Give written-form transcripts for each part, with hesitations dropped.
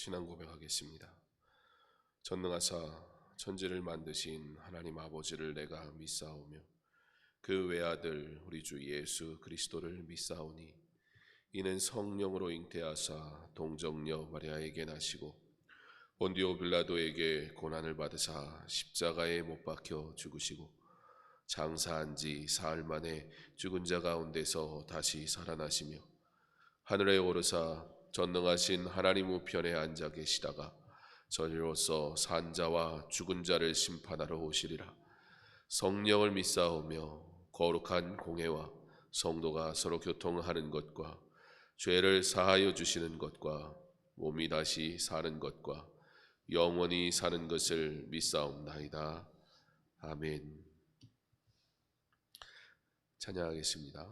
신앙 고백하겠습니다. 전능하사 천지를 만드신 하나님 아버지를 내가 믿사오며 그 외아들 우리 주 예수 그리스도를 믿사오니 이는 성령으로 잉태하사 동정녀 마리아에게 나시고 본디오 빌라도에게 고난을 받으사 십자가에 못 박혀 죽으시고 장사한 지 사흘 만에 죽은 자 가운데서 다시 살아나시며 하늘에 오르사 전능하신 하나님 우편에 앉아 계시다가 저리로서 산 자와 죽은 자를 심판하러 오시리라. 성령을 믿사오며 거룩한 공회와 성도가 서로 교통하는 것과 죄를 사하여 주시는 것과 몸이 다시 사는 것과 영원히 사는 것을 믿사옵나이다. 아멘. 찬양하겠습니다.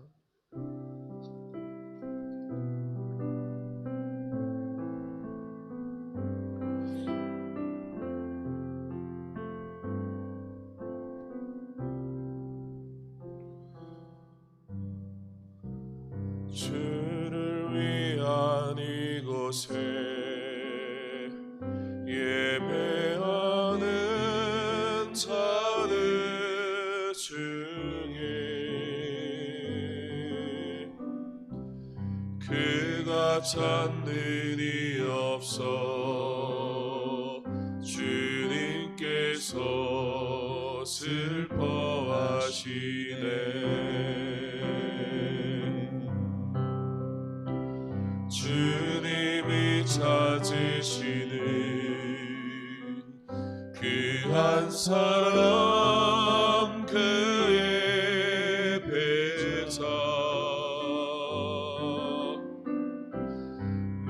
주를 위한 이곳에 예배하는 자들 중에 그가 찾는 이 없어 주님께서 슬퍼하시네. 주님이 찾으시는 그 한 사람 그의 배자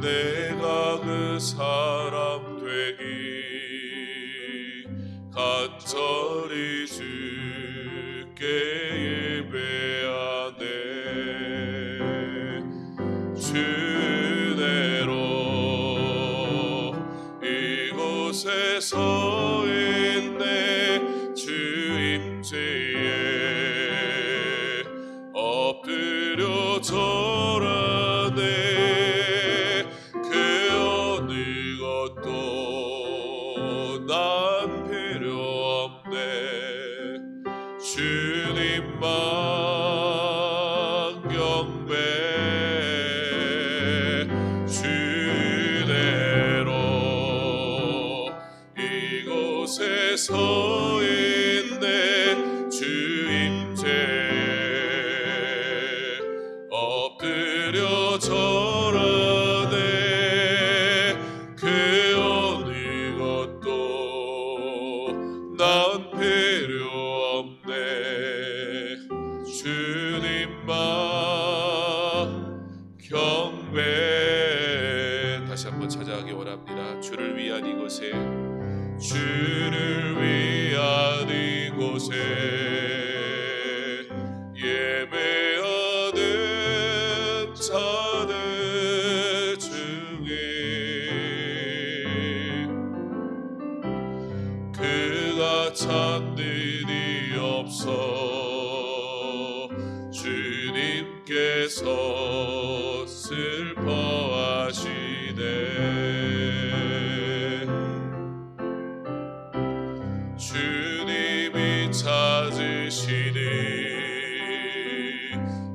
내가 그 사람 되기 간절히 주께 예배하네. 주대로 이곳에 서 있네. 주임재에 엎드려 절하네. 그 어느 것도 난 필요 없네. 주님만 경배. 주대로 이곳에 서 있네. 주임재에 엎드려 절하네. 그 어느 것도 난 필요 없네. 주님만 경배. 다시 한번 찾아가기 원합니다. 주를 위한 이곳에, 주를 위한 이곳에 예배하는 자들 중에 그가 찾는 이 없어 주님께서 슬퍼하시네. 주님이 찾으시는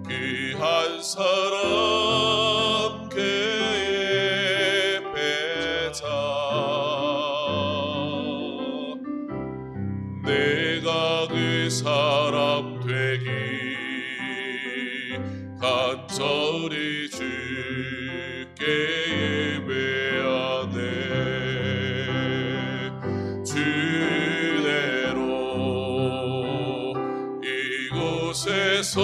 그 한 사람 그의 배자 내가 그 사람 되기 간절히 주께 예배하네. 주대로 이곳에 서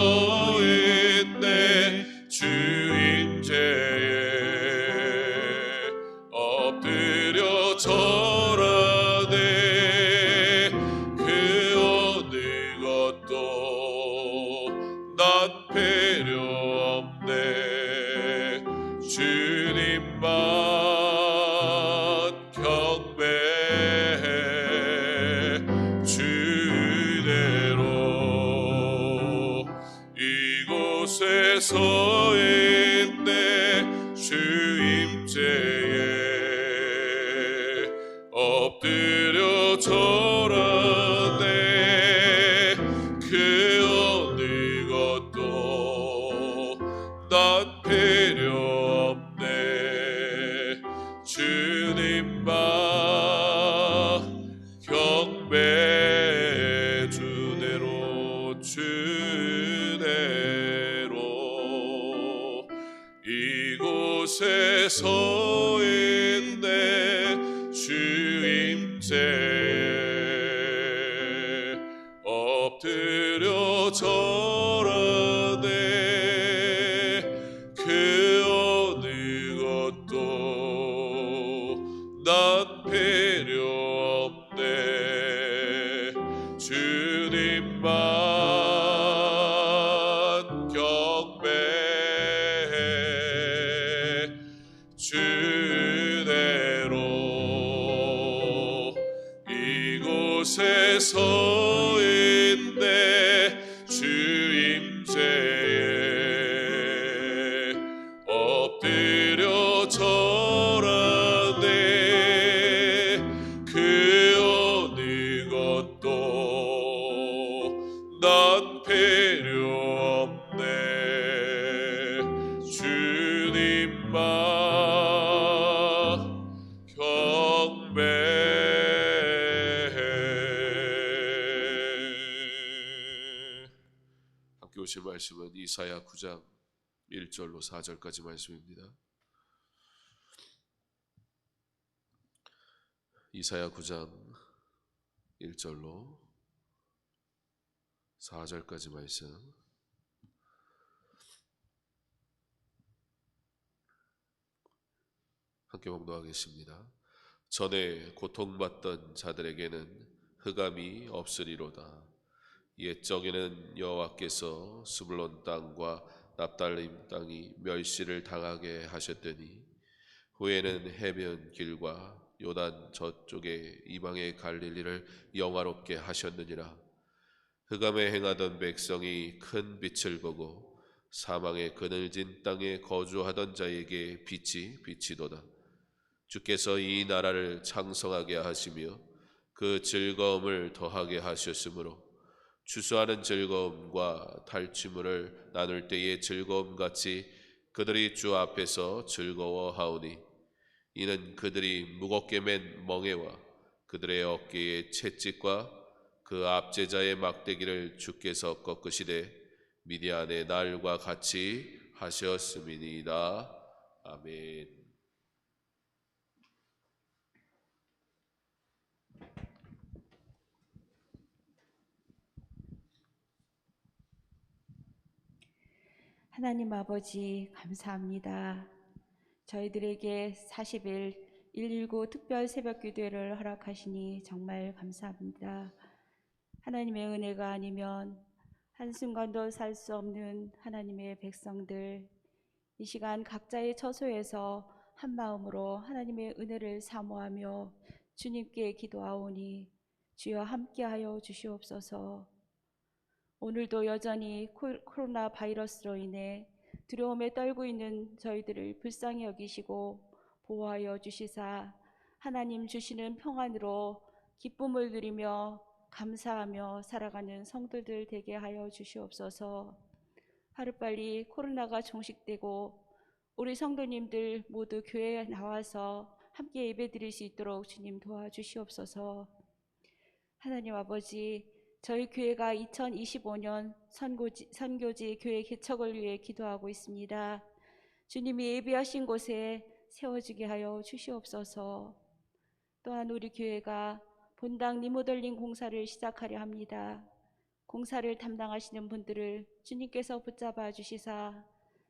있네. 주임재에 엎드려 절하네. 그 어느 것도 난 필요 없네. 주님만 경배해. 주대로 이곳에 서 있네. 주임재에 엎드려 절하네. 그 어느 것도 난 배려 없네. 주님만 경배 주대로 주대로 이곳에 서 있네. 주임새에 엎드려 절하네. 그 어느 것도 난 배려 없네. 주님만 경배해 주대로 이곳에 서 있네. 주임새에 엎드려 절하네. 그 어느 것도 난 배려 없네. 주님만 경배해. 함께 오실 말씀은 이사야 9장 1절로 4절까지 말씀입니다. 이사야 9장 1절로 4절까지 말씀. 함께 봉독하겠습니다. 전에 고통받던 자들에게는 흑암이 없으리로다. 옛적에는 여호와께서 스불론 땅과 납달림 땅이 멸시를 당하게 하셨더니 후에는 해변 길과 요단 저쪽의 이방의 갈릴리를 영화롭게 하셨느니라. 흑암에 행하던 백성이 큰 빛을 보고 사망의 그늘진 땅에 거주하던 자에게 빛이 비치도다. 주께서 이 나라를 창성하게 하시며 그 즐거움을 더하게 하셨으므로 추수하는 즐거움과 탈취물을 나눌 때의 즐거움같이 그들이 주 앞에서 즐거워하오니 이는 그들이 무겁게 맨 멍에와 그들의 어깨의 채찍과 그 압제자의 막대기를 주께서 꺾으시되 미디안의 날과 같이 하셨음이니이다. 아멘. 하나님 아버지 감사합니다. 저희들에게 40일 119 특별 새벽 기도회를 허락하시니 정말 감사합니다. 하나님의 은혜가 아니면 한순간도 살 수 없는 하나님의 백성들, 이 시간 각자의 처소에서 한 마음으로 하나님의 은혜를 사모하며 주님께 기도하오니 주여 함께하여 주시옵소서. 오늘도 여전히 코로나 바이러스로 인해 두려움에 떨고 있는 저희들을 불쌍히 여기시고 보호하여 주시사 하나님 주시는 평안으로 기쁨을 누리며 감사하며 살아가는 성도들 되게 하여 주시옵소서. 하루빨리 코로나가 종식되고 우리 성도님들 모두 교회에 나와서 함께 예배드릴 수 있도록 주님 도와주시옵소서. 하나님 아버지, 저희 교회가 2025년 선교지 교회 개척을 위해 기도하고 있습니다. 주님이 예비하신 곳에 세워지게 하여 주시옵소서. 또한 우리 교회가 본당 리모델링 공사를 시작하려 합니다. 공사를 담당하시는 분들을 주님께서 붙잡아 주시사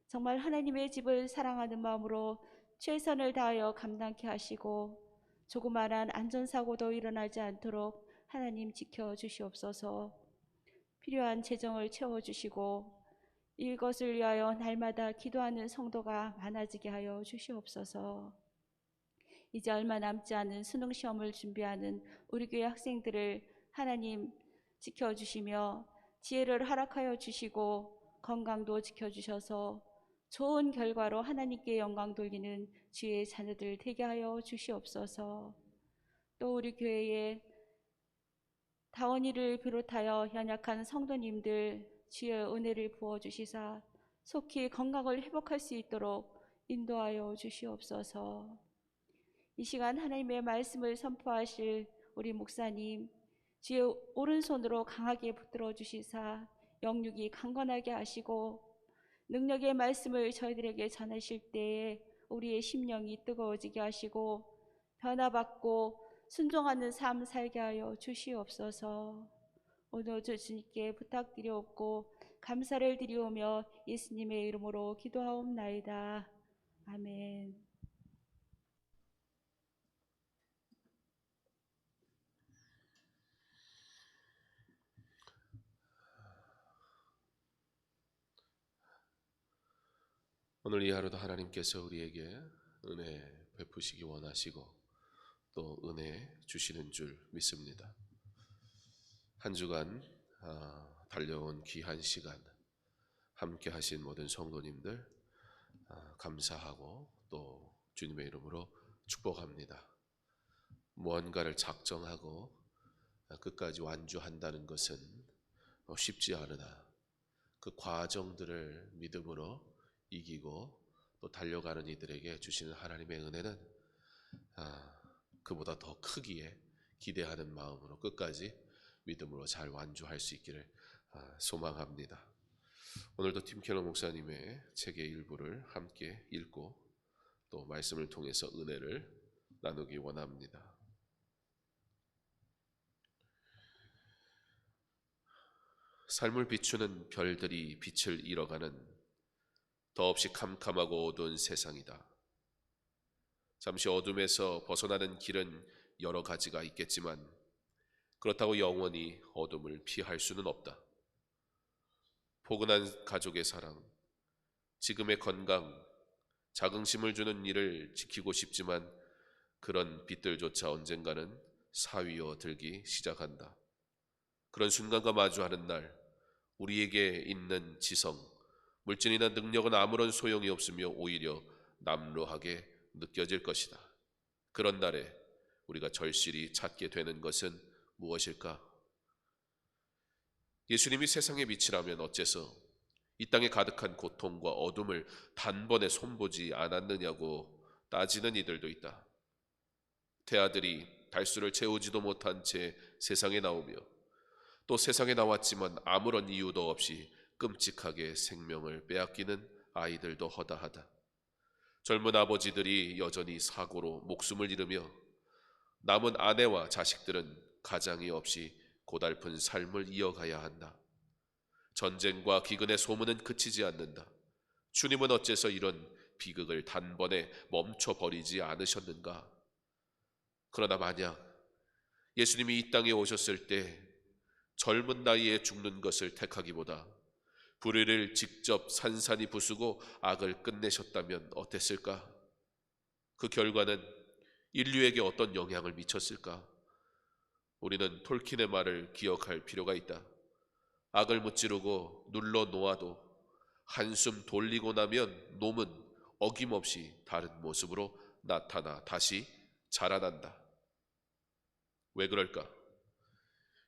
정말 하나님의 집을 사랑하는 마음으로 최선을 다하여 감당케 하시고 조그마한 안전사고도 일어나지 않도록 하나님 지켜주시옵소서. 필요한 재정을 채워주시고 이것을 위하여 날마다 기도하는 성도가 많아지게 하여 주시옵소서. 이제 얼마 남지 않은 수능시험을 준비하는 우리 교회 학생들을 하나님 지켜주시며 지혜를 허락하여 주시고 건강도 지켜주셔서 좋은 결과로 하나님께 영광 돌리는 주의 자녀들 되게 하여 주시옵소서. 또 우리 교회에 다원이를 비롯하여 연약한 성도님들 주의 은혜를 부어주시사 속히 건강을 회복할 수 있도록 인도하여 주시옵소서. 이 시간 하나님의 말씀을 선포하실 우리 목사님 주의 오른손으로 강하게 붙들어 주시사 영육이 강건하게 하시고 능력의 말씀을 저희들에게 전하실 때에 우리의 심령이 뜨거워지게 하시고 변화받고 순종하는 삶 살게 하여 주시옵소서. 오늘 주님께 부탁드리옵고 감사를 드리오며 예수님의 이름으로 기도하옵나이다. 아멘. 오늘 이 하루도 하나님께서 우리에게 은혜 베푸시기 원하시고 또 은혜 주시는 줄 믿습니다. 한 주간 달려온 귀한 시간 함께 하신 모든 성도님들 감사하고 또 주님의 이름으로 축복합니다. 무언가를 작정하고 끝까지 완주한다는 것은 쉽지 않으나 그 과정들을 믿음으로 이기고 또 달려가는 이들에게 주시는 하나님의 은혜는 그보다 더 크기에 기대하는 마음으로 끝까지 믿음으로 잘 완주할 수 있기를 소망합니다. 오늘도 팀켈러 목사님의 책의 일부를 함께 읽고 또 말씀을 통해서 은혜를 나누기 원합니다. 삶을 비추는 별들이 빛을 잃어가는 더없이 캄캄하고 어두운 세상이다. 잠시 어둠에서 벗어나는 길은 여러 가지가 있겠지만 그렇다고 영원히 어둠을 피할 수는 없다. 포근한 가족의 사랑, 지금의 건강, 자긍심을 주는 일을 지키고 싶지만 그런 빛들조차 언젠가는 사위어 들기 시작한다. 그런 순간과 마주하는 날 우리에게 있는 지성, 물질이나 능력은 아무런 소용이 없으며 오히려 남루하게 느껴질 것이다. 그런 날에 우리가 절실히 찾게 되는 것은 무엇일까? 예수님이 세상의 빛이라면 어째서 이 땅에 가득한 고통과 어둠을 단번에 손보지 않았느냐고 따지는 이들도 있다. 태아들이 달수를 채우지도 못한 채 세상에 나오며 또 세상에 나왔지만 아무런 이유도 없이 끔찍하게 생명을 빼앗기는 아이들도 허다하다. 젊은 아버지들이 여전히 사고로 목숨을 잃으며 남은 아내와 자식들은 가장이 없이 고달픈 삶을 이어가야 한다. 전쟁과 기근의 소문은 그치지 않는다. 주님은 어째서 이런 비극을 단번에 멈춰버리지 않으셨는가? 그러나 만약 예수님이 이 땅에 오셨을 때 젊은 나이에 죽는 것을 택하기보다 불의를 직접 산산이 부수고 악을 끝내셨다면 어땠을까? 그 결과는 인류에게 어떤 영향을 미쳤을까? 우리는 톨킨의 말을 기억할 필요가 있다. 악을 무찌르고 눌러 놓아도 한숨 돌리고 나면 놈은 어김없이 다른 모습으로 나타나 다시 자라난다. 왜 그럴까?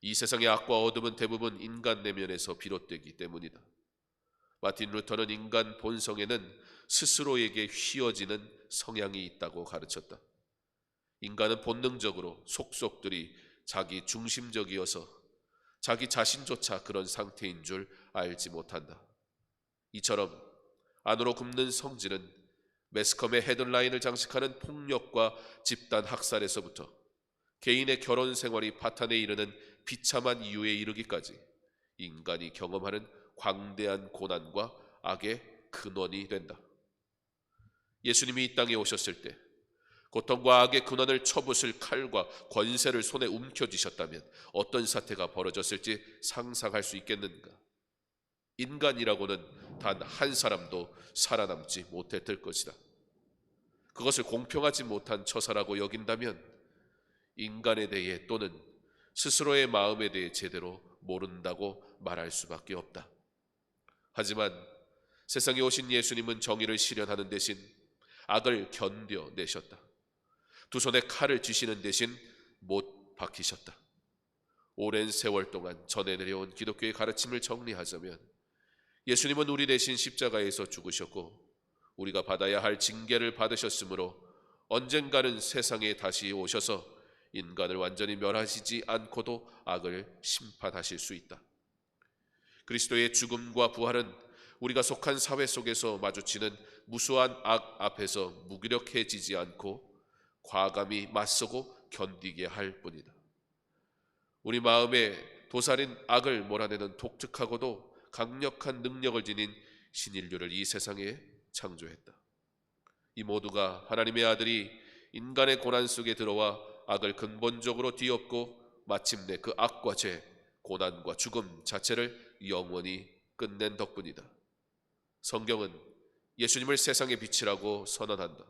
이 세상의 악과 어둠은 대부분 인간 내면에서 비롯되기 때문이다. 마틴 루터는 인간 본성에는 스스로에게 휘어지는 성향이 있다고 가르쳤다. 인간은 본능적으로 속속들이 자기 중심적이어서 자기 자신조차 그런 상태인 줄 알지 못한다. 이처럼 안으로 굽는 성질은 매스컴의 헤드라인을 장식하는 폭력과 집단 학살에서부터 개인의 결혼 생활이 파탄에 이르는 비참한 이유에 이르기까지 인간이 경험하는 광대한 고난과 악의 근원이 된다. 예수님이 이 땅에 오셨을 때 고통과 악의 근원을 쳐부술 칼과 권세를 손에 움켜쥐셨다면 어떤 사태가 벌어졌을지 상상할 수 있겠는가? 인간이라고는 단 한 사람도 살아남지 못했을 것이다. 그것을 공평하지 못한 처사라고 여긴다면 인간에 대해 또는 스스로의 마음에 대해 제대로 모른다고 말할 수밖에 없다. 하지만 세상에 오신 예수님은 정의를 실현하는 대신 악을 견뎌내셨다. 두 손에 칼을 쥐시는 대신 못 박히셨다. 오랜 세월 동안 전해 내려온 기독교의 가르침을 정리하자면 예수님은 우리 대신 십자가에서 죽으셨고 우리가 받아야 할 징계를 받으셨으므로 언젠가는 세상에 다시 오셔서 인간을 완전히 멸하시지 않고도 악을 심판하실 수 있다. 그리스도의 죽음과 부활은 우리가 속한 사회 속에서 마주치는 무수한 악 앞에서 무기력해지지 않고 과감히 맞서고 견디게 할 뿐이다. 우리 마음에 도살인 악을 몰아내는 독특하고도 강력한 능력을 지닌 신인류를 이 세상에 창조했다. 이 모두가 하나님의 아들이 인간의 고난 속에 들어와 악을 근본적으로 뒤엎고 마침내 그 악과 죄, 고난과 죽음 자체를 영원히 끝낸 덕분이다. 성경은 예수님을 세상의 빛이라고 선언한다.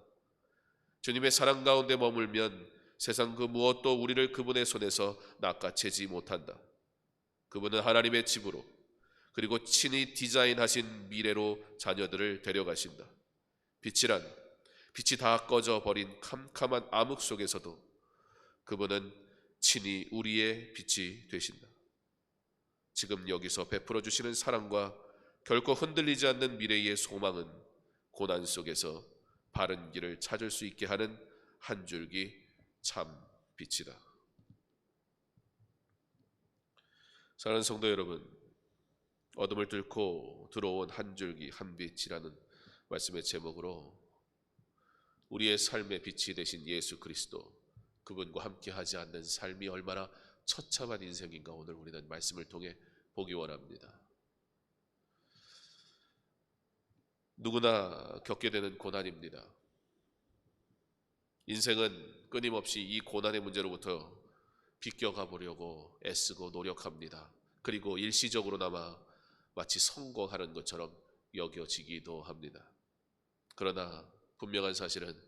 주님의 사랑 가운데 머물면 세상 그 무엇도 우리를 그분의 손에서 낚아채지 못한다. 그분은 하나님의 집으로 그리고 친히 디자인하신 미래로 자녀들을 데려가신다. 빛이 다 꺼져 버린 캄캄한 암흑 속에서도 그분은 친히 우리의 빛이 되신다. 지금 여기서 베풀어 주시는 사랑과 결코 흔들리지 않는 미래의 소망은 고난 속에서 바른 길을 찾을 수 있게 하는 한 줄기 참 빛이다. 사랑하는 성도 여러분, 어둠을 뚫고 들어온 한 줄기 한 빛이라는 말씀의 제목으로 우리의 삶의 빛이 되신 예수 그리스도, 그분과 함께하지 않는 삶이 얼마나 처참한 인생인가 오늘 우리는 말씀을 통해 보기 원합니다. 누구나 겪게 되는 고난입니다. 인생은 끊임없이 이 고난의 문제로부터 비껴가 보려고 애쓰고 노력합니다. 그리고 일시적으로나마 마치 성공하는 것처럼 여겨지기도 합니다. 그러나 분명한 사실은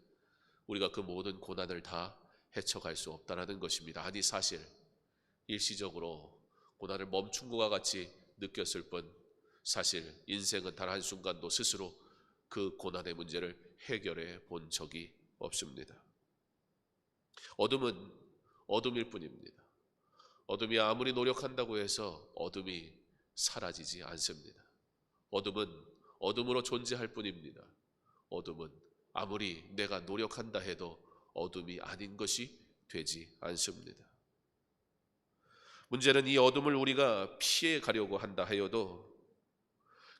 우리가 그 모든 고난을 다 헤쳐갈 수 없다는 것입니다. 아니, 사실 일시적으로 고난을 멈춘 것과 같이 느꼈을 뿐 사실 인생은 단 한순간도 스스로 그 고난의 문제를 해결해 본 적이 없습니다. 어둠은 어둠일 뿐입니다. 어둠이 아무리 노력한다고 해서 어둠이 사라지지 않습니다. 어둠은 어둠으로 존재할 뿐입니다. 어둠은 아무리 내가 노력한다 해도 어둠이 아닌 것이 되지 않습니다. 문제는 이 어둠을 우리가 피해 가려고 한다 하여도,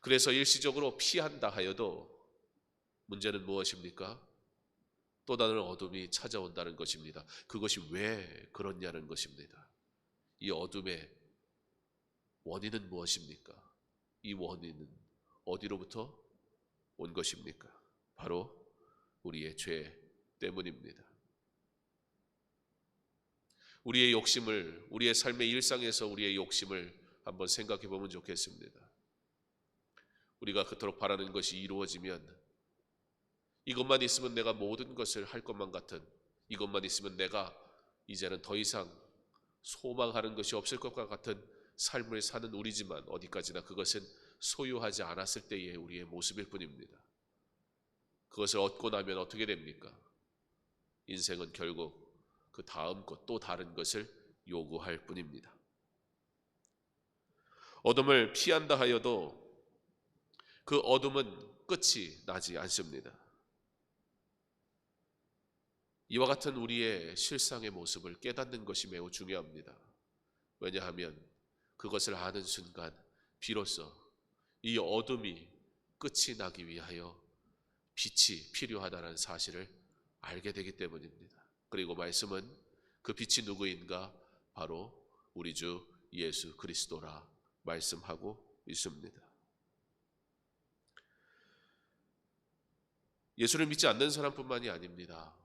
그래서 일시적으로 피한다 하여도 문제는 무엇입니까? 또 다른 어둠이 찾아온다는 것입니다. 그것이 왜 그렇냐는 것입니다. 이 어둠의 원인은 무엇입니까? 이 원인은 어디로부터 온 것입니까? 바로 우리의 죄 때문입니다. 우리의 욕심을, 우리의 삶의 일상에서 우리의 욕심을 한번 생각해 보면 좋겠습니다. 우리가 그토록 바라는 것이 이루어지면 이것만 있으면 내가 모든 것을 할 것만 같은, 이것만 있으면 내가 이제는 더 이상 소망하는 것이 없을 것과 같은 삶을 사는 우리지만 어디까지나 그것은 소유하지 않았을 때의 우리의 모습일 뿐입니다. 그것을 얻고 나면 어떻게 됩니까? 인생은 결국 그 다음 것, 또 다른 것을 요구할 뿐입니다. 어둠을 피한다 하여도 그 어둠은 끝이 나지 않습니다. 이와 같은 우리의 실상의 모습을 깨닫는 것이 매우 중요합니다. 왜냐하면 그것을 아는 순간 비로소 이 어둠이 끝이 나기 위하여 빛이 필요하다는 사실을 알게 되기 때문입니다. 그리고 말씀은 그 빛이 누구인가? 바로 우리 주 예수 그리스도라 말씀하고 있습니다. 예수를 믿지 않는 사람뿐만이 아닙니다.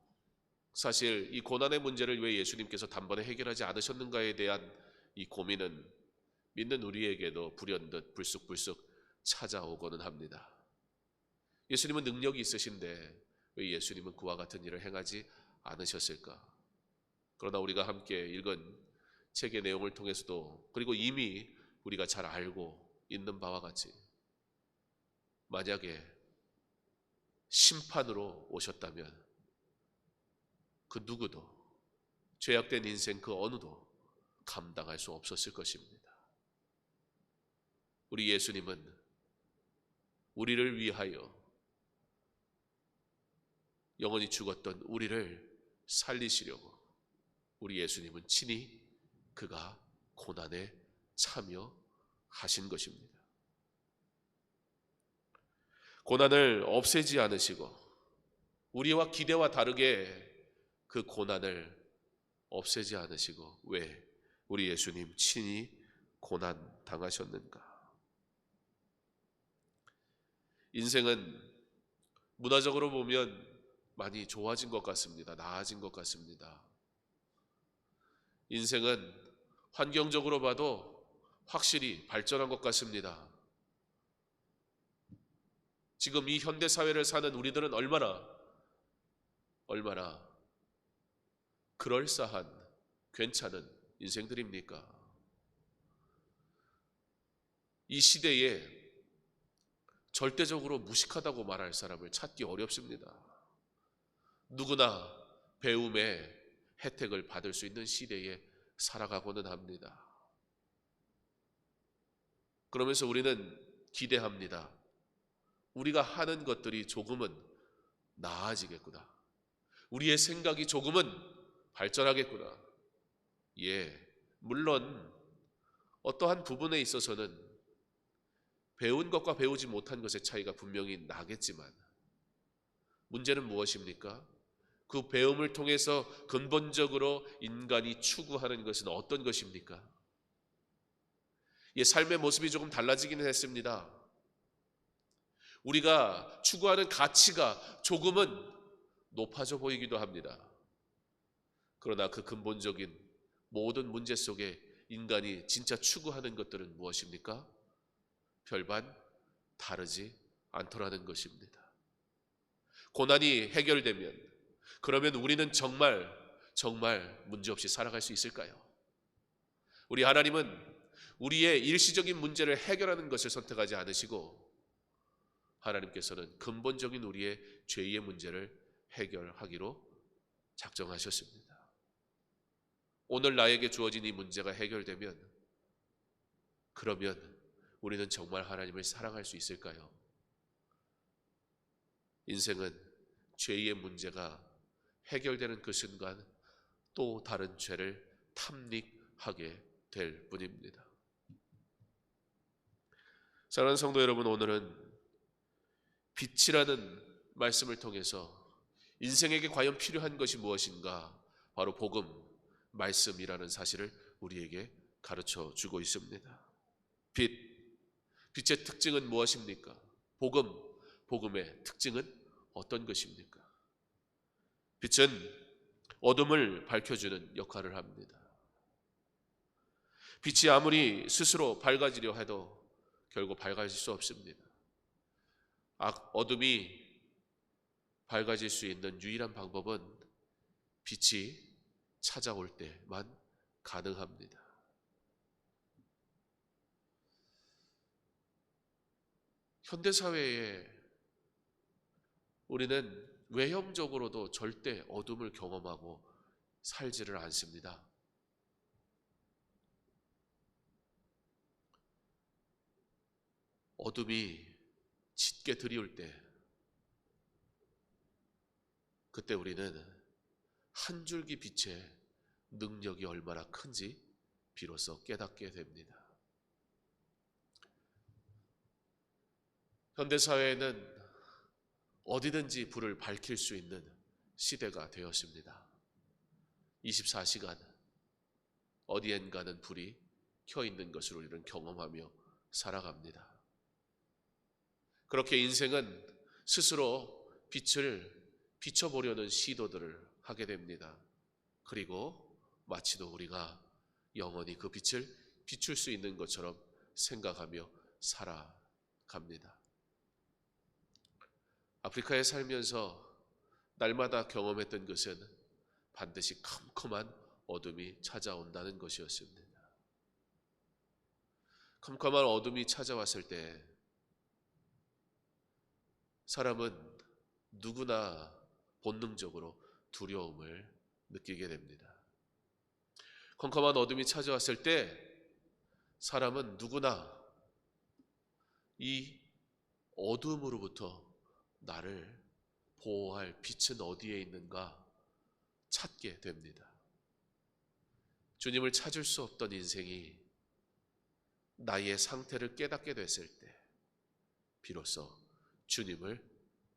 사실 이 고난의 문제를 왜 예수님께서 단번에 해결하지 않으셨는가에 대한 이 고민은 믿는 우리에게도 불현듯 불쑥불쑥 찾아오고는 합니다. 예수님은 능력이 있으신데 왜 예수님은 그와 같은 일을 행하지 않으셨을까? 그러나 우리가 함께 읽은 책의 내용을 통해서도, 그리고 이미 우리가 잘 알고 있는 바와 같이, 만약에 심판으로 오셨다면 그 누구도 죄악된 인생 그 어느도 감당할 수 없었을 것입니다. 우리 예수님은 우리를 위하여 영원히 죽었던 우리를 살리시려고 우리 예수님은 친히 그가 고난에 참여하신 것입니다. 고난을 없애지 않으시고 우리와 기대와 다르게 그 고난을 없애지 않으시고 왜 우리 예수님 친히 고난 당하셨는가? 인생은 문화적으로 보면 많이 좋아진 것 같습니다. 나아진 것 같습니다. 인생은 환경적으로 봐도 확실히 발전한 것 같습니다. 지금 이 현대 사회를 사는 우리들은 얼마나 그럴싸한 괜찮은 인생들입니까? 이 시대에 절대적으로 무식하다고 말할 사람을 찾기 어렵습니다. 누구나 배움의 혜택을 받을 수 있는 시대에 살아가고는 합니다. 그러면서 우리는 기대합니다. 우리가 하는 것들이 조금은 나아지겠구나. 우리의 생각이 조금은 발전하겠구나. 예, 물론 어떠한 부분에 있어서는 배운 것과 배우지 못한 것의 차이가 분명히 나겠지만 문제는 무엇입니까? 그 배움을 통해서 근본적으로 인간이 추구하는 것은 어떤 것입니까? 예, 삶의 모습이 조금 달라지기는 했습니다. 우리가 추구하는 가치가 조금은 높아져 보이기도 합니다. 그러나 그 근본적인 모든 문제 속에 인간이 진짜 추구하는 것들은 무엇입니까? 별반 다르지 않더라는 것입니다. 고난이 해결되면 그러면 우리는 정말 문제없이 살아갈 수 있을까요? 우리 하나님은 우리의 일시적인 문제를 해결하는 것을 선택하지 않으시고 하나님께서는 근본적인 우리의 죄의 문제를 해결하기로 작정하셨습니다. 오늘 나에게 주어진 이 문제가 해결되면 그러면 우리는 정말 하나님을 사랑할 수 있을까요? 인생은 죄의 문제가 해결되는 그 순간 또 다른 죄를 탐닉하게 될 뿐입니다. 사랑하는 성도 여러분, 오늘은 빛이라는 말씀을 통해서 인생에게 과연 필요한 것이 무엇인가? 바로 복음, 말씀이라는 사실을 우리에게 가르쳐 주고 있습니다. 빛의 특징은 무엇입니까? 복음의 특징은 어떤 것입니까? 빛은 어둠을 밝혀주는 역할을 합니다. 빛이 아무리 스스로 밝아지려 해도 결국 밝아질 수 없습니다. 어둠이 밝아질 수 있는 유일한 방법은 빛이 찾아올 때만 가능합니다. 현대사회에 우리는 외형적으로도 절대 어둠을 경험하고 살지를 않습니다. 어둠이 짙게 드리울 때 그때 우리는 한 줄기 빛의 능력이 얼마나 큰지 비로소 깨닫게 됩니다. 현대사회에는 어디든지 불을 밝힐 수 있는 시대가 되었습니다. 24시간 어디엔가는 불이 켜 있는 것을 우리는 경험하며 살아갑니다. 그렇게 인생은 스스로 빛을 비춰보려는 시도들을 하게 됩니다. 그리고 마치도 우리가 영원히 그 빛을 비출 수 있는 것처럼 생각하며 살아갑니다. 아프리카에 살면서 날마다 경험했던 것은 반드시 컴컴한 어둠이 찾아온다는 것이었습니다. 컴컴한 어둠이 찾아왔을 때 사람은 누구나 본능적으로 두려움을 느끼게 됩니다. 컴컴한 어둠이 찾아왔을 때 사람은 누구나 이 어둠으로부터 나를 보호할 빛은 어디에 있는가 찾게 됩니다. 주님을 찾을 수 없던 인생이 나의 상태를 깨닫게 됐을 때 비로소 주님을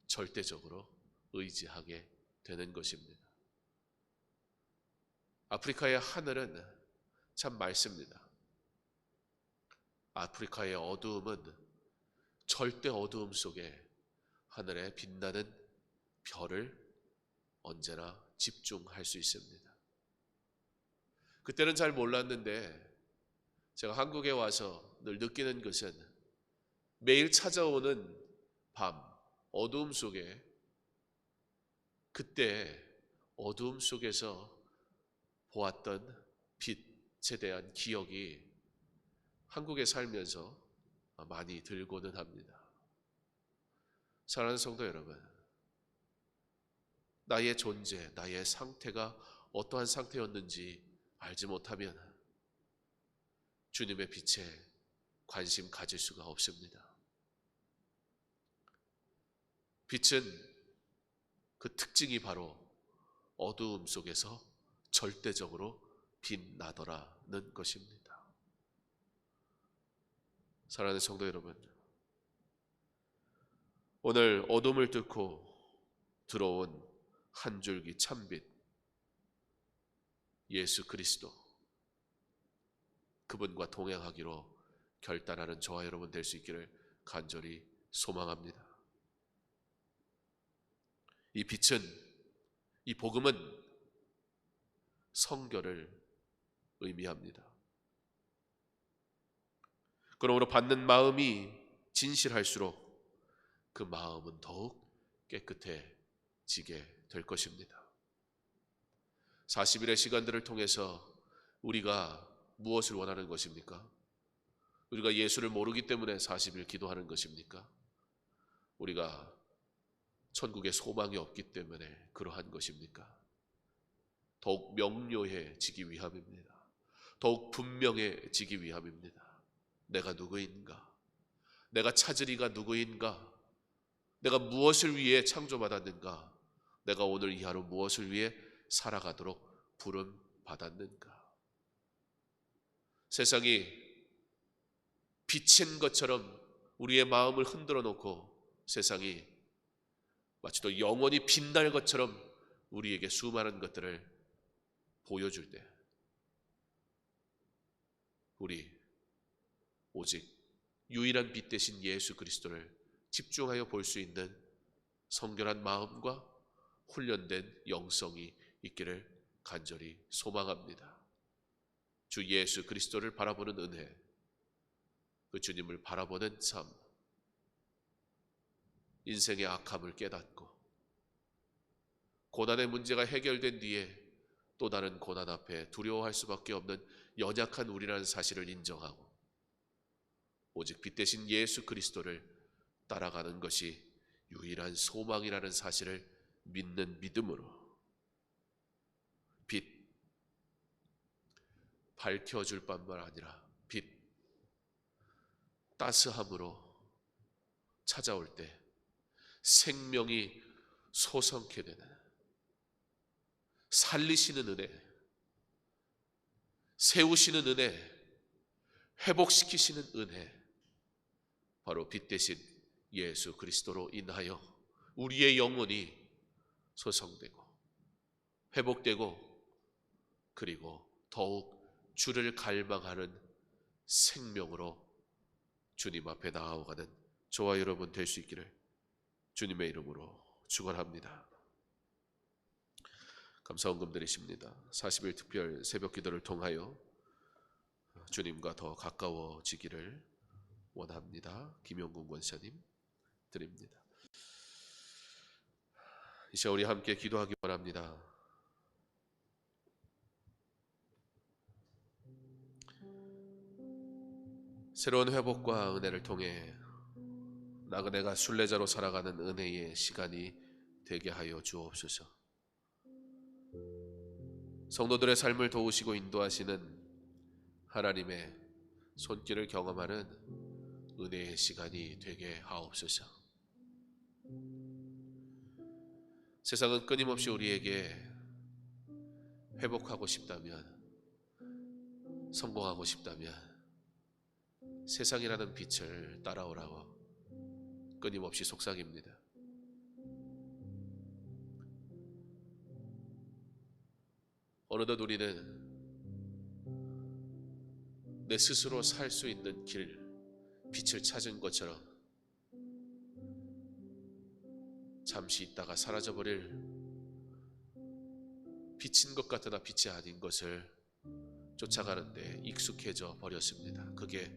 절대적으로 의지하게 되는 것입니다. 아프리카의 하늘은 참 맑습니다. 아프리카의 어두움은 절대 어두움 속에 하늘에 빛나는 별을 언제나 집중할 수 있습니다. 그때는 잘 몰랐는데 제가 한국에 와서 늘 느끼는 것은 매일 찾아오는 밤, 어두움 속에 그때 어두움 속에서 보았던 빛에 대한 기억이 한국에 살면서 많이 들고는 합니다. 사랑하는 성도 여러분, 나의 존재, 나의 상태가 어떠한 상태였는지 알지 못하면 주님의 빛에 관심 가질 수가 없습니다. 빛은 그 특징이 바로 어두움 속에서 절대적으로 빛나더라는 것입니다. 사랑하는 성도 여러분, 오늘 어둠을 뚫고 들어온 한 줄기 참빛 예수 그리스도, 그분과 동행하기로 결단하는 저와 여러분 될 수 있기를 간절히 소망합니다. 이 빛은, 이 복음은 성결을 의미합니다. 그러므로 받는 마음이 진실할수록 그 마음은 더욱 깨끗해지게 될 것입니다. 40일의 시간들을 통해서 우리가 무엇을 원하는 것입니까? 우리가 예수를 모르기 때문에 40일 기도하는 것입니까? 우리가 천국에 소망이 없기 때문에 그러한 것입니까? 더욱 명료해지기 위함입니다. 더욱 분명해지기 위함입니다. 내가 누구인가? 내가 찾으리가 누구인가? 내가 무엇을 위해 창조받았는가? 내가 오늘 이 하루 무엇을 위해 살아가도록 부름 받았는가? 세상이 비친 것처럼 우리의 마음을 흔들어 놓고 세상이 마치 또 영원히 빛날 것처럼 우리에게 수많은 것들을 보여줄 때 우리 오직 유일한 빛 대신 예수 그리스도를 집중하여 볼 수 있는 성결한 마음과 훈련된 영성이 있기를 간절히 소망합니다. 주 예수 그리스도를 바라보는 은혜, 그 주님을 바라보는 삶, 인생의 악함을 깨닫고 고난의 문제가 해결된 뒤에 또 다른 고난 앞에 두려워할 수밖에 없는 연약한 우리라는 사실을 인정하고 오직 빛 대신 예수 그리스도를 따라가는 것이 유일한 소망이라는 사실을 믿는 믿음으로 빛, 밝혀줄 뿐만 아니라 빛, 따스함으로 찾아올 때 생명이 솟성케 되는 살리시는 은혜, 세우시는 은혜, 회복시키시는 은혜, 바로 빛 대신 예수 그리스도로 인하여 우리의 영혼이 소성되고 회복되고 그리고 더욱 주를 갈망하는 생명으로 주님 앞에 나아가는 저와 여러분 될 수 있기를 주님의 이름으로 축원합니다. 감사원금 드리십니다. 40일 특별 새벽 기도를 통하여 주님과 더 가까워지기를 원합니다. 김용근 권사님 드립니다. 이제 우리 함께 기도하기 원합니다. 새로운 회복과 은혜를 통해 나그네가 순례자로 살아가는 은혜의 시간이 되게 하여 주옵소서. 성도들의 삶을 도우시고 인도하시는 하나님의 손길을 경험하는 은혜의 시간이 되게 하옵소서. 세상은 끊임없이 우리에게 회복하고 싶다면, 성공하고 싶다면 세상이라는 빛을 따라오라고 끊임없이 속삭입니다. 어느덧 우리는 내 스스로 살 수 있는 길, 빛을 찾은 것처럼 잠시 있다가 사라져버릴 빛인 것 같으나 빛이 아닌 것을 쫓아가는데 익숙해져 버렸습니다. 그게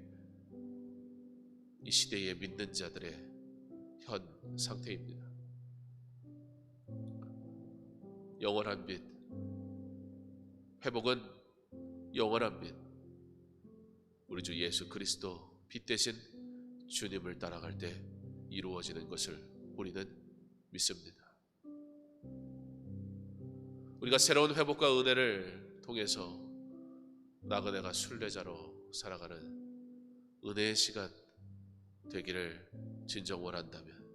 이 시대에 믿는 자들의 현 상태입니다. 영원한 빛, 회복은 영원한 빛, 우리 주 예수 그리스도 빛 대신 주님을 따라갈 때 이루어지는 것을 우리는 믿습니다. 우리가 새로운 회복과 은혜를 통해서 나그네가 순례자로 살아가는 은혜의 시간 되기를 진정 원한다면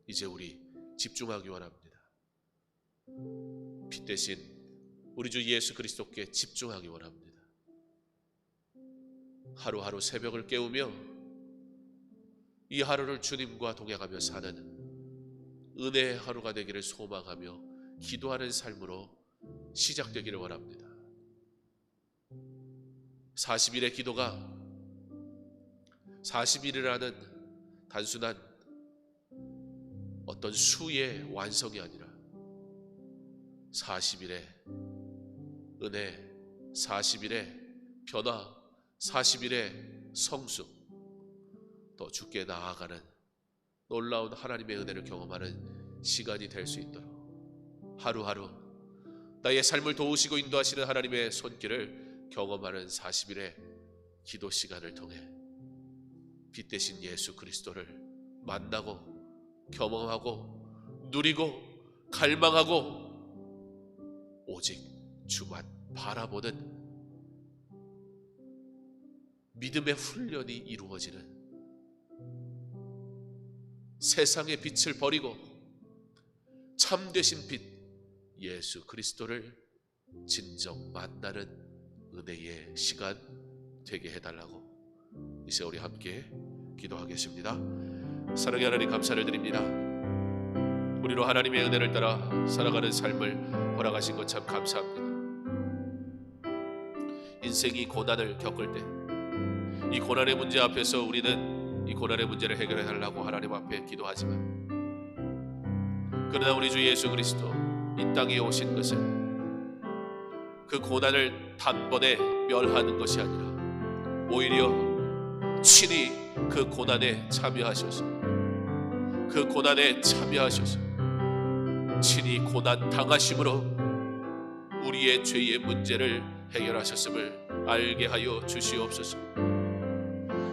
이제 우리 집중하기 원합니다. 빛 대신 우리 주 예수 그리스도께 집중하기 원합니다. 하루하루 새벽을 깨우며 이 하루를 주님과 동행하며 사는 은혜의 하루가 되기를 소망하며 기도하는 삶으로 시작되기를 원합니다. 40일의 기도가 40일이라는 단순한 어떤 수의 완성이 아니라 40일의 은혜, 40일의 변화, 40일의 성숙, 더 주께 나아가는 놀라운 하나님의 은혜를 경험하는 시간이 될 수 있도록 하루하루 나의 삶을 도우시고 인도하시는 하나님의 손길을 경험하는 40일의 기도 시간을 통해 빛 대신 예수 그리스도를 만나고 경험하고 누리고 갈망하고 오직 주만 바라보는 믿음의 훈련이 이루어지는, 세상의 빛을 버리고 참되신 빛 예수 그리스도를 진정 만나는 은혜의 시간 되게 해달라고 이제 우리 함께 기도하겠습니다. 사랑의 하나님, 감사를 드립니다. 우리로 하나님의 은혜를 따라 살아가는 삶을 허락하신 것 참 감사합니다. 인생이 고난을 겪을 때 이 고난의 문제 앞에서 우리는 이 고난의 문제를 해결해 달라고 하나님 앞에 기도하지만, 그러나 우리 주 예수 그리스도 이 땅에 오신 것은 그 고난을 단번에 멸하는 것이 아니라 오히려 친히 그 고난에 참여하셔서 친히 고난 당하심으로 우리의 죄의 문제를 해결하셨음을 알게 하여 주시옵소서.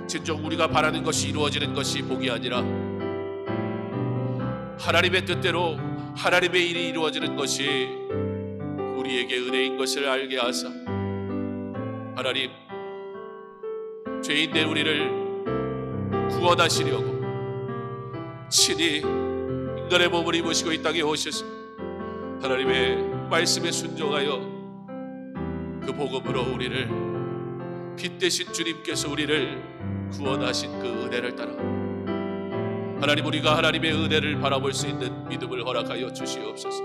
진정 우리가 바라는 것이 이루어지는 것이 복이 아니라 하나님의 뜻대로 하나님의 일이 이루어지는 것이 우리에게 은혜인 것을 알게 하사, 하나님, 죄인된 우리를 구원하시려고 친히 인간의 몸을 입으시고 이 땅에 오셔서 하나님의 말씀에 순종하여 그 복음으로 우리를 빛 대신 주님께서 우리를 구원하신 그 은혜를 따라 하나님, 우리가 하나님의 은혜를 바라볼 수 있는 믿음을 허락하여 주시옵소서.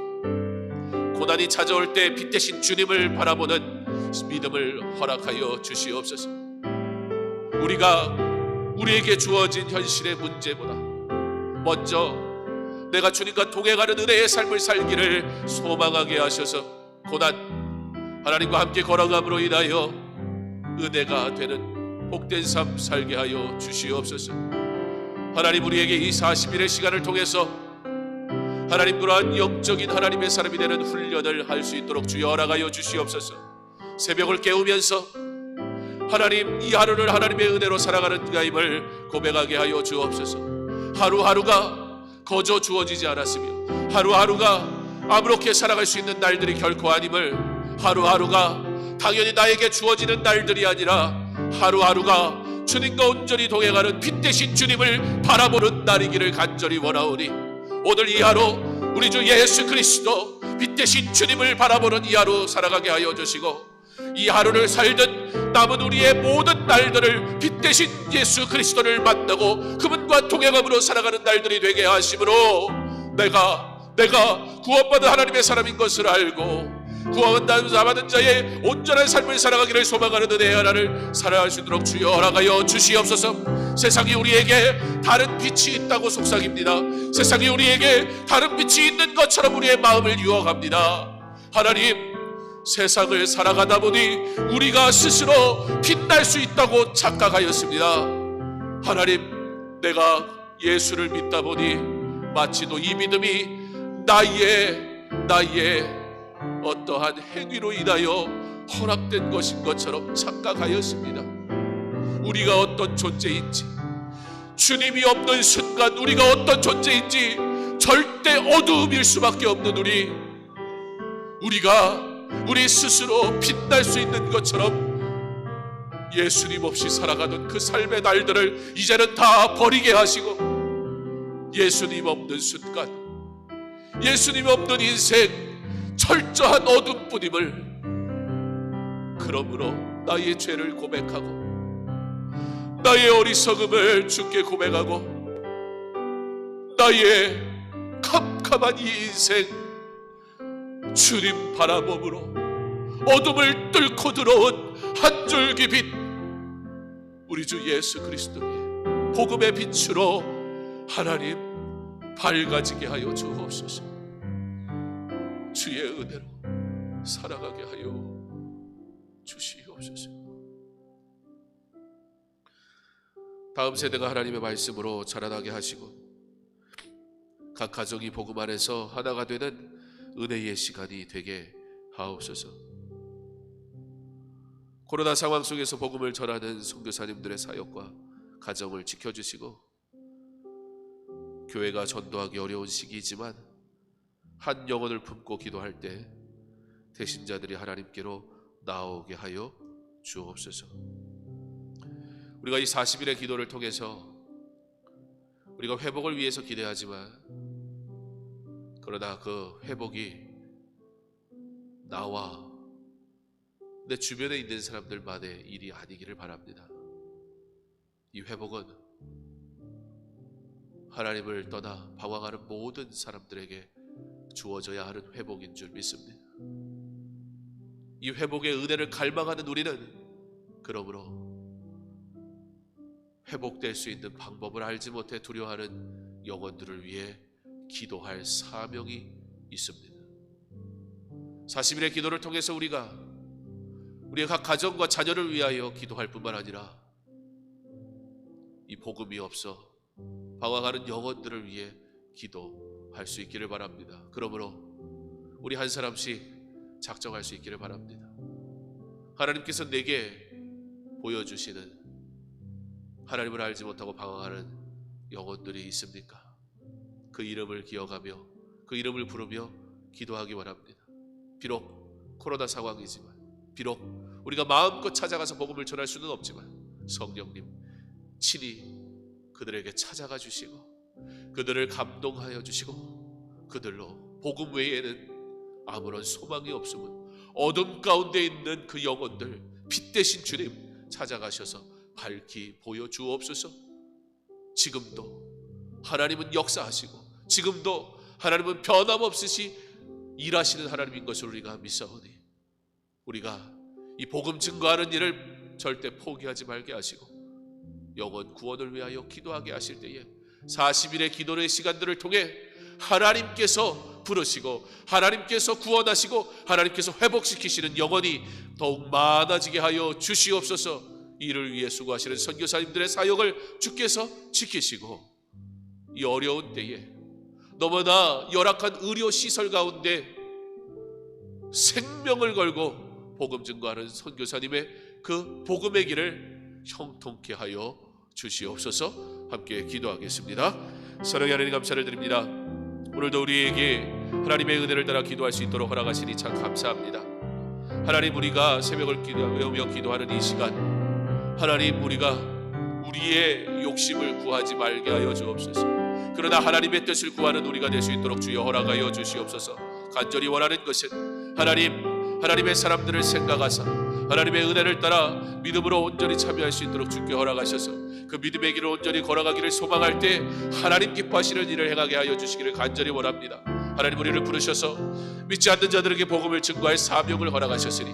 고난이 찾아올 때 빛 대신 주님을 바라보는 믿음을 허락하여 주시옵소서. 우리에게 주어진 현실의 문제보다 먼저 내가 주님과 동행하는 은혜의 삶을 살기를 소망하게 하셔서 고난, 하나님과 함께 걸어감으로 인하여 은혜가 되는 복된 삶 살게 하여 주시옵소서. 하나님, 우리에게 이 40일의 시간을 통해서 하나님, 그러한 영적인 하나님의 사람이 되는 훈련을 할 수 있도록 주여 허락하여 주시옵소서. 새벽을 깨우면서 하나님, 이 하루를 하나님의 은혜로 살아가는 자임을 고백하게 하여 주옵소서. 하루하루가 거저 주어지지 않았으며 하루하루가 아무렇게 살아갈 수 있는 날들이 결코 아님을 하루하루가 당연히 나에게 주어지는 날들이 아니라 하루하루가 주님과 온전히 동행하는 빛 대신 주님을 바라보는 날이기를 간절히 원하오니 오늘 이 하루 우리 주 예수 그리스도 빛 대신 주님을 바라보는 이 하루 살아가게 하여 주시고, 이 하루를 살든 남은 우리의 모든 날들을 빛 대신 예수 그리스도를 만나고 그분과 동행함으로 살아가는 날들이 되게 하심으로 내가 구원받은 하나님의 사람인 것을 알고 구원받은 자의 온전한 삶을 살아가기를 소망하는 은혜의 하나를 살아갈 수 있도록 주여 허락하여 주시옵소서. 세상이 우리에게 다른 빛이 있다고 속삭입니다. 세상이 우리에게 다른 빛이 있는 것처럼 우리의 마음을 유혹합니다. 하나님, 세상을 살아가다 보니 우리가 스스로 빛날 수 있다고 착각하였습니다. 하나님, 내가 예수를 믿다 보니 마치도 이 믿음이 나의 어떠한 행위로 인하여 허락된 것인 것처럼 착각하였습니다. 우리가 어떤 존재인지, 주님이 없는 순간 우리가 어떤 존재인지 절대 어두움일 수밖에 없는 우리 스스로 빛날 수 있는 것처럼 예수님 없이 살아가던 그 삶의 날들을 이제는 다 버리게 하시고, 예수님 없는 순간, 예수님 없는 인생 철저한 어둠뿐임을, 그러므로 나의 죄를 고백하고 나의 어리석음을 주께 고백하고 나의 캄캄한 이 인생 주님 바라봄으로 어둠을 뚫고 들어온 한 줄기 빛, 우리 주 예수 그리스도의 복음의 빛으로 하나님 밝아지게 하여 주옵소서. 주의 은혜로 살아가게 하여 주시옵소서. 다음 세대가 하나님의 말씀으로 자라나게 하시고 각 가정이 복음 안에서 하나가 되는 은혜의 시간이 되게 하옵소서. 코로나 상황 속에서 복음을 전하는 선교사님들의 사역과 가정을 지켜주시고, 교회가 전도하기 어려운 시기이지만 한 영혼을 품고 기도할 때 대신자들이 하나님께로 나오게 하여 주옵소서. 우리가 이 40일의 기도를 통해서 우리가 회복을 위해서 기대하지만, 그러나 그 회복이 나와 내 주변에 있는 사람들만의 일이 아니기를 바랍니다. 이 회복은 하나님을 떠나 방황하는 모든 사람들에게 주어져야 하는 회복인 줄 믿습니다. 이 회복의 은혜를 갈망하는 우리는 그러므로 회복될 수 있는 방법을 알지 못해 두려워하는 영혼들을 위해 기도할 사명이 있습니다. 40일의 기도를 통해서 우리의 각 가정과 자녀를 위하여 기도할 뿐만 아니라 이 복음이 없어 방황하는 영혼들을 위해 기도할 수 있기를 바랍니다. 그러므로 우리 한 사람씩 작정할 수 있기를 바랍니다. 하나님께서 내게 보여주시는 하나님을 알지 못하고 방황하는 영혼들이 있습니까? 그 이름을 기억하며 그 이름을 부르며 기도하기 바랍니다. 비록 코로나 상황이지만, 비록 우리가 마음껏 찾아가서 복음을 전할 수는 없지만 성령님 친히 그들에게 찾아가 주시고 그들을 감동하여 주시고 그들로 복음 외에는 아무런 소망이 없음은 어둠 가운데 있는 그 영혼들 빛 대신 주님 찾아가셔서 밝히 보여주옵소서. 지금도 하나님은 역사하시고 지금도 하나님은 변함없으시 일하시는 하나님인 것을 우리가 믿사오니 우리가 이 복음 증거하는 일을 절대 포기하지 말게 하시고 영혼 구원을 위하여 기도하게 하실 때에 40일의 기도의 시간들을 통해 하나님께서 부르시고 하나님께서 구원하시고 하나님께서 회복시키시는 영혼이 더욱 많아지게 하여 주시옵소서. 이를 위해 수고하시는 선교사님들의 사역을 주께서 지키시고 이 어려운 때에 너무나 열악한 의료시설 가운데 생명을 걸고 복음 증거하는 선교사님의 그 복음의 길을 형통케 하여 주시옵소서. 함께 기도하겠습니다. 사랑의 하나님 감사를 드립니다. 오늘도 우리에게 하나님의 은혜를 따라 기도할 수 있도록 허락하시니 참 감사합니다. 하나님, 우리가 새벽을 외우며 기도하는 이 시간, 하나님, 우리가 우리의 욕심을 구하지 말게 하여 주옵소서. 그러나 하나님의 뜻을 구하는 우리가 될 수 있도록 주여 허락하여 주시옵소서. 간절히 원하는 것은 하나님의 사람들을 생각하사 하나님의 은혜를 따라 믿음으로 온전히 참여할 수 있도록 주께 허락하셔서 그 믿음의 길을 온전히 걸어가기를 소망할 때 하나님 기뻐하시는 일을 행하게 하여 주시기를 간절히 원합니다. 하나님, 우리를 부르셔서 믿지 않는 자들에게 복음을 증거할 사명을 허락하셨으니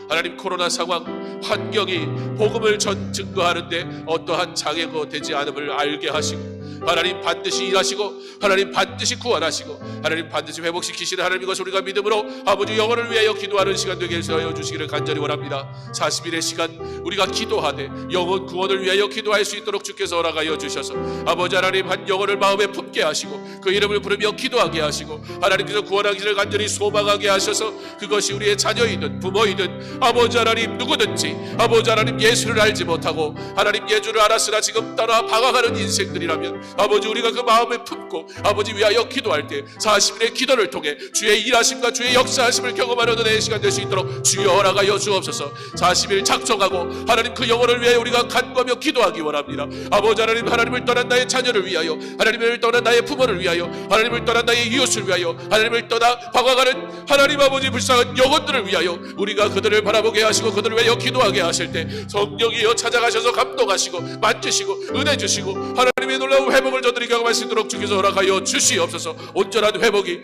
하나님, 코로나 상황 환경이 복음을 증거하는데 어떠한 장애가 되지 않음을 알게 하시고 하나님 반드시 일하시고 하나님 반드시 구원하시고 하나님 반드시 회복시키시는 하나님, 이것을 우리가 믿음으로 아버지 영혼을 위하여 기도하는 시간 되게 하여 주시기를 간절히 원합니다. 40일의 시간 우리가 기도하되 영혼 구원을 위하여 기도할 수 있도록 주께서 허락하여 주셔서 아버지 하나님, 한 영혼을 마음에 품게 하시고 그 이름을 부르며 기도하게 하시고 하나님께서 구원하기를 간절히 소망하게 하셔서 그것이 우리의 자녀이든 부모이든 아버지 하나님 누구든지 아버지 하나님 예수를 알지 못하고 하나님 예주를 알았으나 지금 따라 방황하는 인생들이라면 아버지, 우리가 그 마음에 품고 아버지 위하여 기도할 때 40일의 기도를 통해 주의 일하심과 주의 역사하심을 경험하는 은혜의 시간 될 수 있도록 주여 허락하여 주옵소서. 40일 작정하고 하나님 그 영혼을 위하여 우리가 간구하며 기도하기 원합니다. 아버지 하나님, 하나님을 떠난 나의 자녀를 위하여, 하나님을 떠난 나의 부모를 위하여, 하나님을 떠난 나의 이웃을 위하여, 하나님을 떠나 방황하는 하나님 아버지 불쌍한 영혼들을 위하여 우리가 그들을 바라보게 하시고 그들을 위하여 기도하게 하실 때 성령이여 찾아가셔서 감동하시고 만지시고 은혜 주시고 하나님의 놀라운 회복을 저들이 경험할 수 있도록 주께서 허락하여 주시옵소서. 온전한 회복이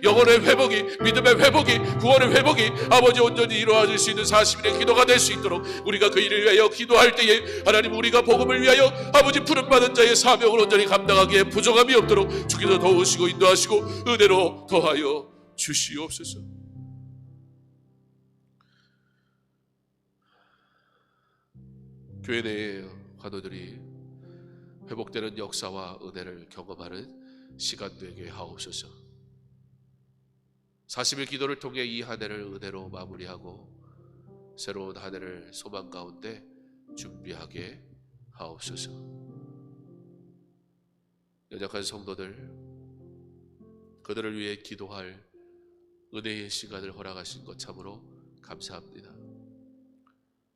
영혼의 회복이 믿음의 회복이 구원의 회복이 아버지 온전히 이루어질 수 있는 40일의 기도가 될 수 있도록 우리가 그 일을 위하여 기도할 때에 하나님, 우리가 복음을 위하여 아버지 부름받은 자의 사명을 온전히 감당하기에 부족함이 없도록 주께서 도우시고 인도하시고 은혜로 더하여 주시옵소서. 교회 내의 환우들이 회복되는 역사와 은혜를 경험하는 시간 되게 하옵소서. 40일 기도를 통해 이 한 해를 은혜로 마무리하고 새로운 한 해를 소망 가운데 준비하게 하옵소서. 연약한 성도들, 그들을 위해 기도할 은혜의 시간을 허락하신 것 참으로 감사합니다.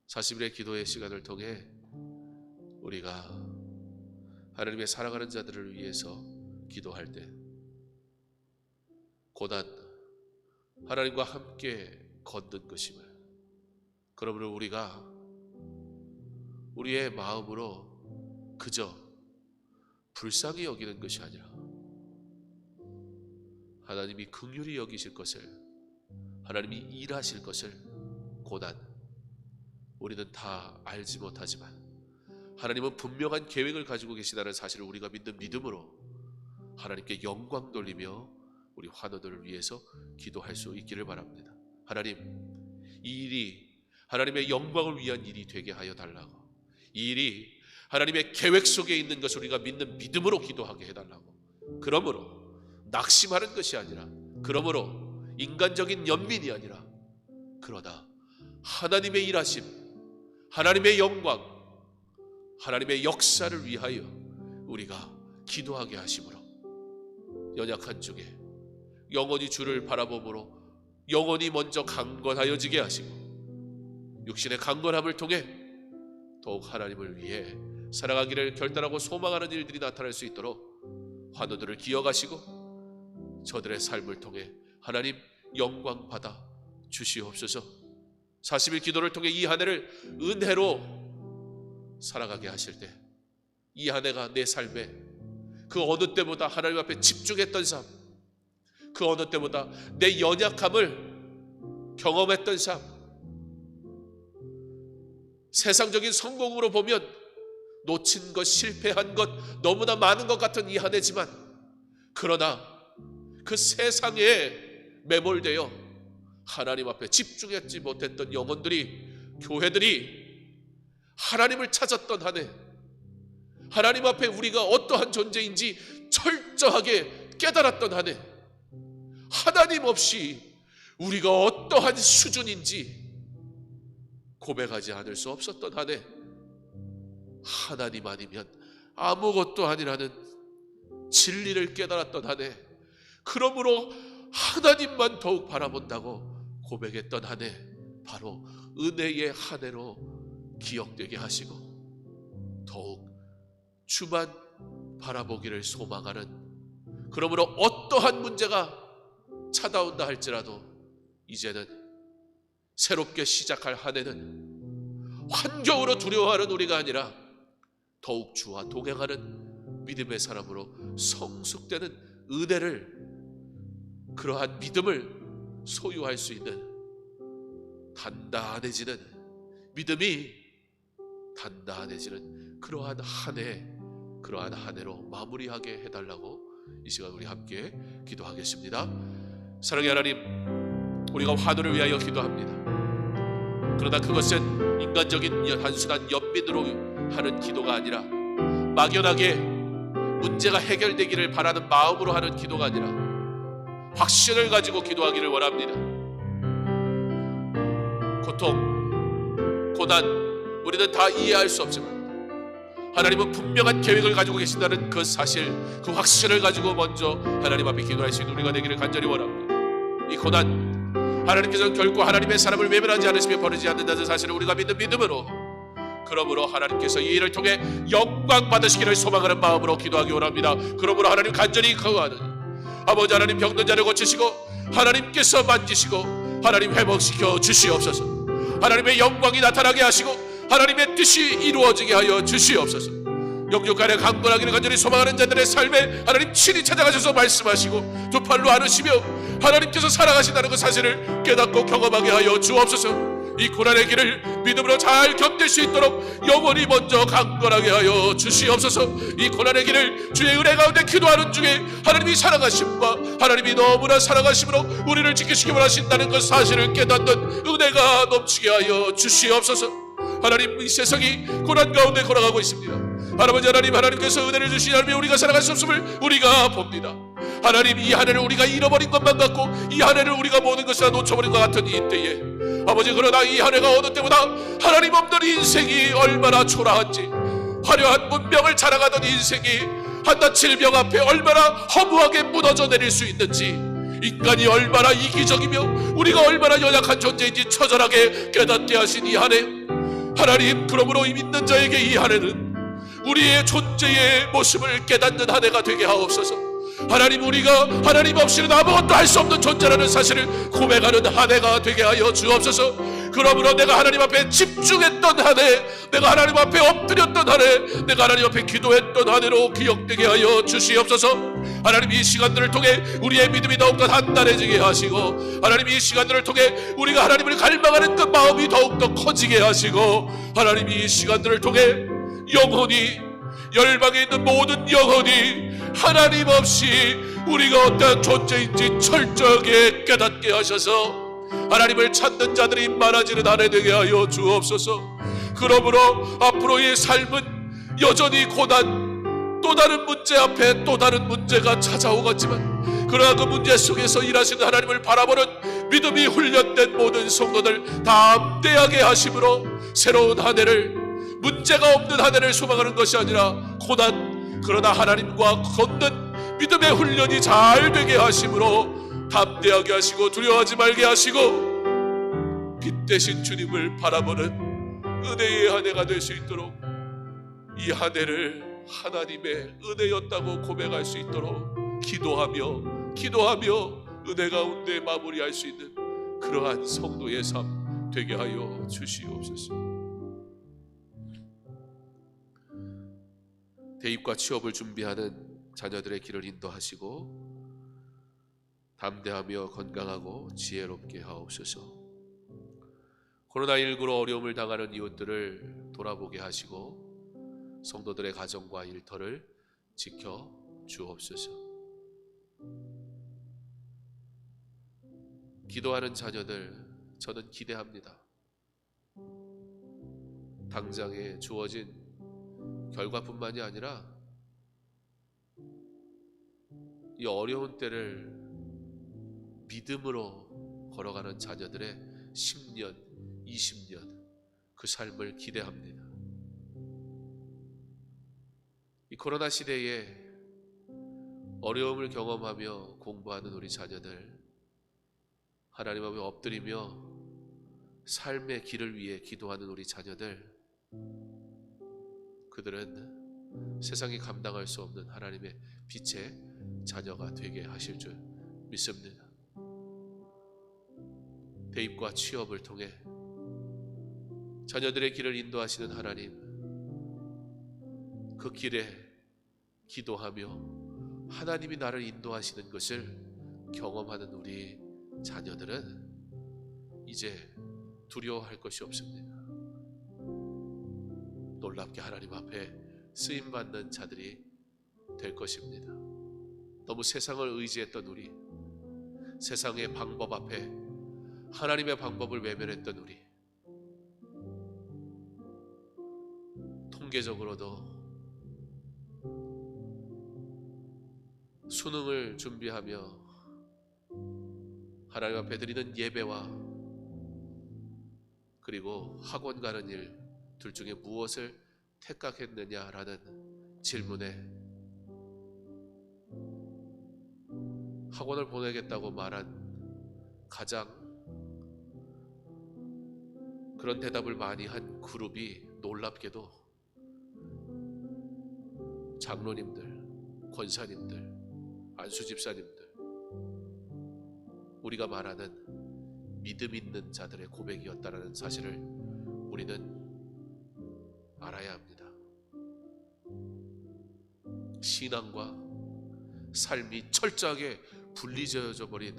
40일의 기도의 시간을 통해 우리가 하나님의 사랑하는 자들을 위해서 기도할 때 고난, 하나님과 함께 걷는 것임을, 그러므로 우리가 우리의 마음으로 그저 불쌍히 여기는 것이 아니라 하나님이 긍휼히 여기실 것을, 하나님이 일하실 것을 고난 우리는 다 알지 못하지만 하나님은 분명한 계획을 가지고 계시다는 사실을 우리가 믿는 믿음으로 하나님께 영광 돌리며 우리 환우들을 위해서 기도할 수 있기를 바랍니다. 하나님, 이 일이 하나님의 영광을 위한 일이 되게 하여 달라고, 이 일이 하나님의 계획 속에 있는 것을 우리가 믿는 믿음으로 기도하게 해달라고, 그러므로 낙심하는 것이 아니라, 그러므로 인간적인 연민이 아니라, 그러나 하나님의 일하심, 하나님의 영광, 하나님의 역사를 위하여 우리가 기도하게 하심으로 연약한 중에 영원히 주를 바라봄으로 영원히 먼저 강건하여지게 하시고 육신의 강건함을 통해 더욱 하나님을 위해 살아가기를 결단하고 소망하는 일들이 나타날 수 있도록 환우들을 기억하시고 저들의 삶을 통해 하나님 영광 받아 주시옵소서. 40일 기도를 통해 이 한 해를 은혜로 살아가게 하실 때 이 한 해가 내 삶에 그 어느 때보다 하나님 앞에 집중했던 삶, 그 어느 때보다 내 연약함을 경험했던 삶, 세상적인 성공으로 보면 놓친 것, 실패한 것 너무나 많은 것 같은 이 한 해지만, 그러나 그 세상에 매몰되어 하나님 앞에 집중하지 못했던 영혼들이, 교회들이 하나님을 찾았던 한 해, 하나님 앞에 우리가 어떠한 존재인지 철저하게 깨달았던 한 해, 하나님 없이 우리가 어떠한 수준인지 고백하지 않을 수 없었던 한 해, 하나님 아니면 아무것도 아니라는 진리를 깨달았던 한 해, 그러므로 하나님만 더욱 바라본다고 고백했던 한 해, 바로 은혜의 한 해로 기억되게 하시고 더욱 주만 바라보기를 소망하는, 그러므로 어떠한 문제가 찾아온다 할지라도 이제는 새롭게 시작할 한 해는 환경으로 두려워하는 우리가 아니라 더욱 주와 동행하는 믿음의 사람으로 성숙되는 은혜를, 그러한 믿음을 소유할 수 있는 단단해지는 믿음이 단단해지는 그러한 한 해, 그러한 한 해로 마무리하게 해달라고 이 시간 우리 함께 기도하겠습니다. 사랑의 하나님, 우리가 환우를 위하여 기도합니다. 그러나 그것은 인간적인 단순한 연민으로 하는 기도가 아니라 막연하게 문제가 해결되기를 바라는 마음으로 하는 기도가 아니라 확신을 가지고 기도하기를 원합니다. 고통, 고난, 우리는 다 이해할 수 없지만 하나님은 분명한 계획을 가지고 계신다는 그 사실, 그 확신을 가지고 먼저 하나님 앞에 기도할 수 있는 우리가 되기를 간절히 원합니다. 이 고난, 하나님께서는 결코 하나님의 사람을 외면하지 않으시며 버리지 않는다는 사실을 우리가 믿는 믿음으로, 그러므로 하나님께서 이 일을 통해 영광 받으시기를 소망하는 마음으로 기도하기 원합니다. 그러므로 하나님 간절히 구하는 아버지 하나님, 병든 자를 고치시고 하나님께서 만지시고 하나님 회복시켜 주시옵소서. 하나님의 영광이 나타나게 하시고 하나님의 뜻이 이루어지게 하여 주시옵소서. 영육간에 강건하기를 간절히 소망하는 자들의 삶에 하나님 친히 찾아가셔서 말씀하시고 두 팔로 안으시며 하나님께서 살아가신다는 그 사실을 깨닫고 경험하게 하여 주옵소서. 이 고난의 길을 믿음으로 잘 견딜 수 있도록 영원히 먼저 강건하게 하여 주시옵소서. 이 고난의 길을 주의 은혜 가운데 기도하는 중에 하나님이 사랑하심과 하나님이 너무나 사랑하심으로 우리를 지키시기 원하신다는 그 사실을 깨닫는 은혜가 넘치게 하여 주시옵소서. 하나님, 이 세상이 고난 가운데 걸어가고 있습니다. 할아버지 하나님, 하나님께서 은혜를 주시니 하나님, 우리가 살아갈 수 없음을 우리가 봅니다. 하나님, 이 한 해를 우리가 잃어버린 것만 같고 이 한 해를 우리가 모든 것을 다 놓쳐버린 것 같은 이 때에 아버지, 그러나 이 한 해가 어느 때보다 하나님 없는 인생이 얼마나 초라한지, 화려한 문명을 자랑하던 인생이 한낱 질병 앞에 얼마나 허무하게 무너져 내릴 수 있는지, 인간이 얼마나 이기적이며 우리가 얼마나 연약한 존재인지 처절하게 깨닫게 하신 이 한 해, 하나님, 그러므로 이 믿는 자에게 이 한 해는 우리의 존재의 모습을 깨닫는 한 해가 되게 하옵소서. 하나님, 우리가 하나님 없이는 아무것도 할 수 없는 존재라는 사실을 고백하는 한 해가 되게 하여 주옵소서. 그러므로 내가 하나님 앞에 집중했던 한 해, 내가 하나님 앞에 엎드렸던 한 해, 내가 하나님 앞에 기도했던 한 해로 기억되게 하여 주시옵소서. 하나님, 이 시간들을 통해 우리의 믿음이 더욱더 단단해지게 하시고, 하나님, 이 시간들을 통해 우리가 하나님을 갈망하는 그 마음이 더욱더 커지게 하시고, 하나님, 이 시간들을 통해 영혼이, 열방에 있는 모든 영혼이 하나님 없이 우리가 어떠한 존재인지 철저하게 깨닫게 하셔서 하나님을 찾는 자들이 많아지는 한 해 되게 하여 주옵소서. 그러므로 앞으로의 삶은 여전히 고난, 또 다른 문제 앞에 또 다른 문제가 찾아오겠지만, 그러나 그 문제 속에서 일하시는 하나님을 바라보는 믿음이 훈련된 모든 성도들 담대하게 하심으로 새로운 한 해를, 문제가 없는 한 해를 소망하는 것이 아니라 고난, 그러나 하나님과 걷는 믿음의 훈련이 잘 되게 하심으로 담대하게 하시고 두려워하지 말게 하시고 빛 대신 주님을 바라보는 은혜의 한 해가 될 수 있도록, 이 한 해를 하나님의 은혜였다고 고백할 수 있도록 기도하며 은혜 가운데 마무리할 수 있는 그러한 성도의 삶 되게 하여 주시옵소서. 대입과 취업을 준비하는 자녀들의 길을 인도하시고 담대하며 건강하고 지혜롭게 하옵소서. 코로나19로 어려움을 당하는 이웃들을 돌아보게 하시고 성도들의 가정과 일터를 지켜 주옵소서. 기도하는 자녀들, 저는 기대합니다. 당장에 주어진 결과뿐만이 아니라 이 어려운 때를 믿음으로 걸어가는 자녀들의 10년, 20년 그 삶을 기대합니다. 이 코로나 시대에 어려움을 경험하며 공부하는 우리 자녀들, 하나님 앞에 엎드리며 삶의 길을 위해 기도하는 우리 자녀들, 그들은 세상이 감당할 수 없는 하나님의 빛의 자녀가 되게 하실 줄 믿습니다. 대입과 취업을 통해 자녀들의 길을 인도하시는 하나님, 그 길에 기도하며 하나님이 나를 인도하시는 것을 경험하는 우리 자녀들은 이제 두려워할 것이 없습니다. 놀랍게 하나님 앞에 쓰임받는 자들이 될 것입니다. 너무 세상을 의지했던 우리, 세상의 방법 앞에 하나님의 방법을 외면했던 우리, 통계적으로도 수능을 준비하며 하나님 앞에 드리는 예배와 그리고 학원 가는 일 둘 중에 무엇을 택하겠느냐라는 질문에 학원을 보내겠다고 말한 가장 그런 대답을 많이 한 그룹이 놀랍게도 장로님들, 권사님들, 안수집사님들, 우리가 말하는 믿음 있는 자들의 고백이었다라는 사실을 우리는 알아야 합니다. 신앙과 삶이 철저하게 분리되어져 버린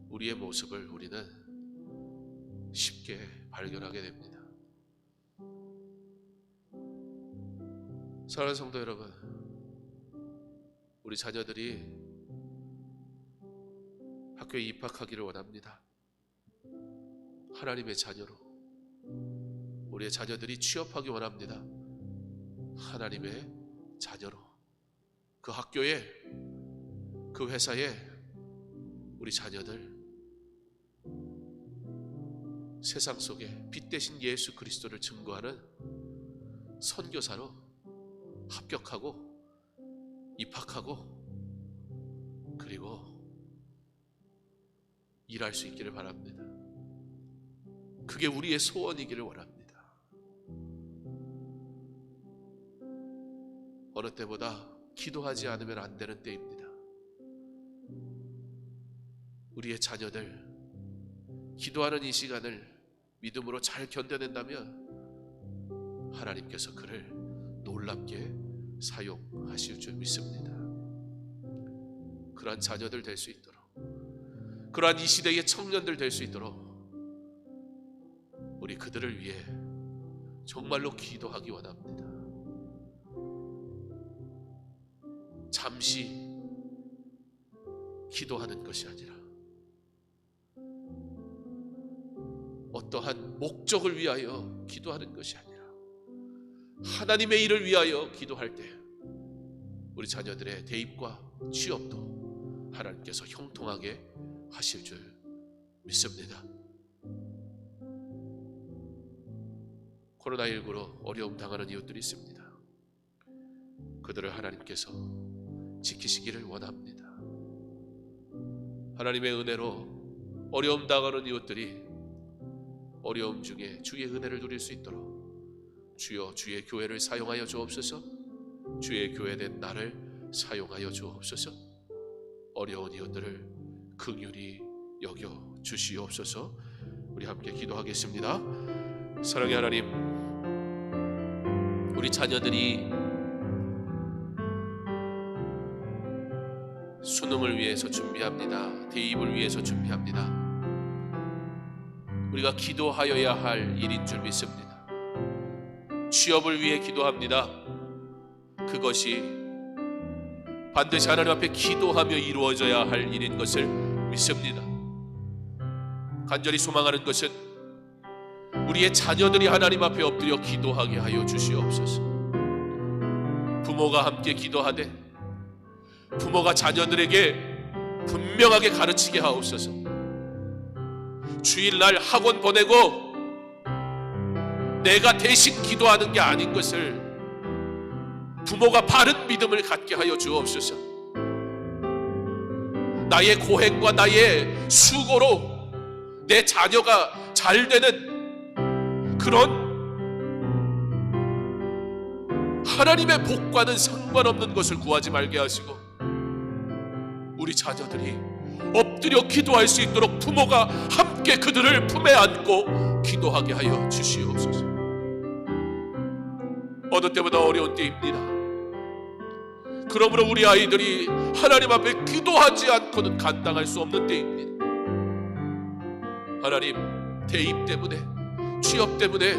우리의 모습을 우리는 쉽게 발견하게 됩니다. 사랑하는 성도 여러분, 우리 자녀들이 학교에 입학하기를 원합니다. 하나님의 자녀로. 우리의 자녀들이 취업하기 원합니다. 하나님의 자녀로. 그 학교에, 그 회사에 우리 자녀들 세상 속에 빛 대신 예수 그리스도를 증거하는 선교사로 합격하고 입학하고 그리고 일할 수 있기를 바랍니다. 그게 우리의 소원이기를 원합니다. 어느 때보다 기도하지 않으면 안 되는 때입니다. 우리의 자녀들 기도하는 이 시간을 믿음으로 잘 견뎌낸다면 하나님께서 그를 놀랍게 사용하실 줄 믿습니다. 그러한 자녀들 될 수 있도록, 그러한 이 시대의 청년들 될 수 있도록 우리 그들을 위해 정말로 기도하기 원합니다. 잠시 기도하는 것이 아니라 어떠한 목적을 위하여 기도하는 것이 아니라 하나님의 일을 위하여 기도할 때 우리 자녀들의 대입과 취업도 하나님께서 형통하게 하실 줄 믿습니다. 코로나19로 어려움 당하는 이웃들이 있습니다. 그들을 하나님께서 지키시기를 원합니다. 하나님의 은혜로 어려움 당하는 이웃들이 어려움 중에 주의 은혜를 누릴 수 있도록 주여 주의 교회를 사용하여 주옵소서. 주의 교회된 나를 사용하여 주옵소서. 어려운 이웃들을 긍휼히 여겨 주시옵소서. 우리 함께 기도하겠습니다. 사랑의 하나님, 우리 자녀들이 수능을 위해서 준비합니다. 대입을 위해서 준비합니다. 우리가 기도하여야 할 일인 줄 믿습니다. 취업을 위해 기도합니다. 그것이 반드시 하나님 앞에 기도하며 이루어져야 할 일인 것을 믿습니다. 간절히 소망하는 것은 우리의 자녀들이 하나님 앞에 엎드려 기도하게 하여 주시옵소서. 부모가 함께 기도하되 부모가 자녀들에게 분명하게 가르치게 하옵소서. 주일날 학원 보내고 내가 대신 기도하는 게 아닌 것을 부모가 바른 믿음을 갖게 하여 주옵소서. 나의 고행과 나의 수고로 내 자녀가 잘 되는 그런 하나님의 복과는 상관없는 것을 구하지 말게 하시고, 우리 자녀들이 엎드려 기도할 수 있도록 부모가 함께 그들을 품에 안고 기도하게 하여 주시옵소서. 어느 때보다 어려운 때입니다. 그러므로 우리 아이들이 하나님 앞에 기도하지 않고는 감당할 수 없는 때입니다. 하나님, 대입 때문에, 취업 때문에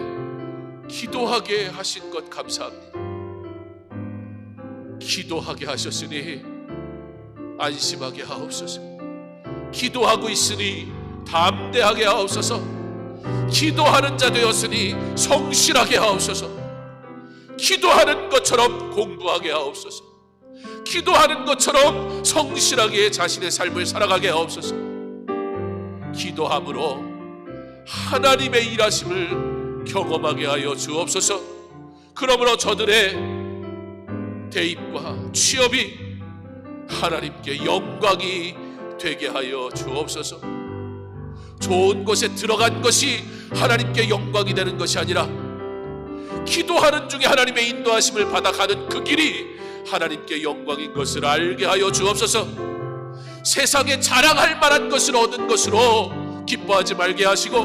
기도하게 하신 것 감사합니다. 기도하게 하셨으니 안심하게 하옵소서. 기도하고 있으니 담대하게 하옵소서. 기도하는 자 되었으니 성실하게 하옵소서. 기도하는 것처럼 공부하게 하옵소서. 기도하는 것처럼 성실하게 자신의 삶을 살아가게 하옵소서. 기도함으로 하나님의 일하심을 경험하게 하여 주옵소서. 그러므로 저들의 대입과 취업이 하나님께 영광이 되게 하여 주옵소서. 좋은 곳에 들어간 것이 하나님께 영광이 되는 것이 아니라 기도하는 중에 하나님의 인도하심을 받아가는 그 길이 하나님께 영광인 것을 알게 하여 주옵소서. 세상에 자랑할 만한 것을 얻은 것으로 기뻐하지 말게 하시고,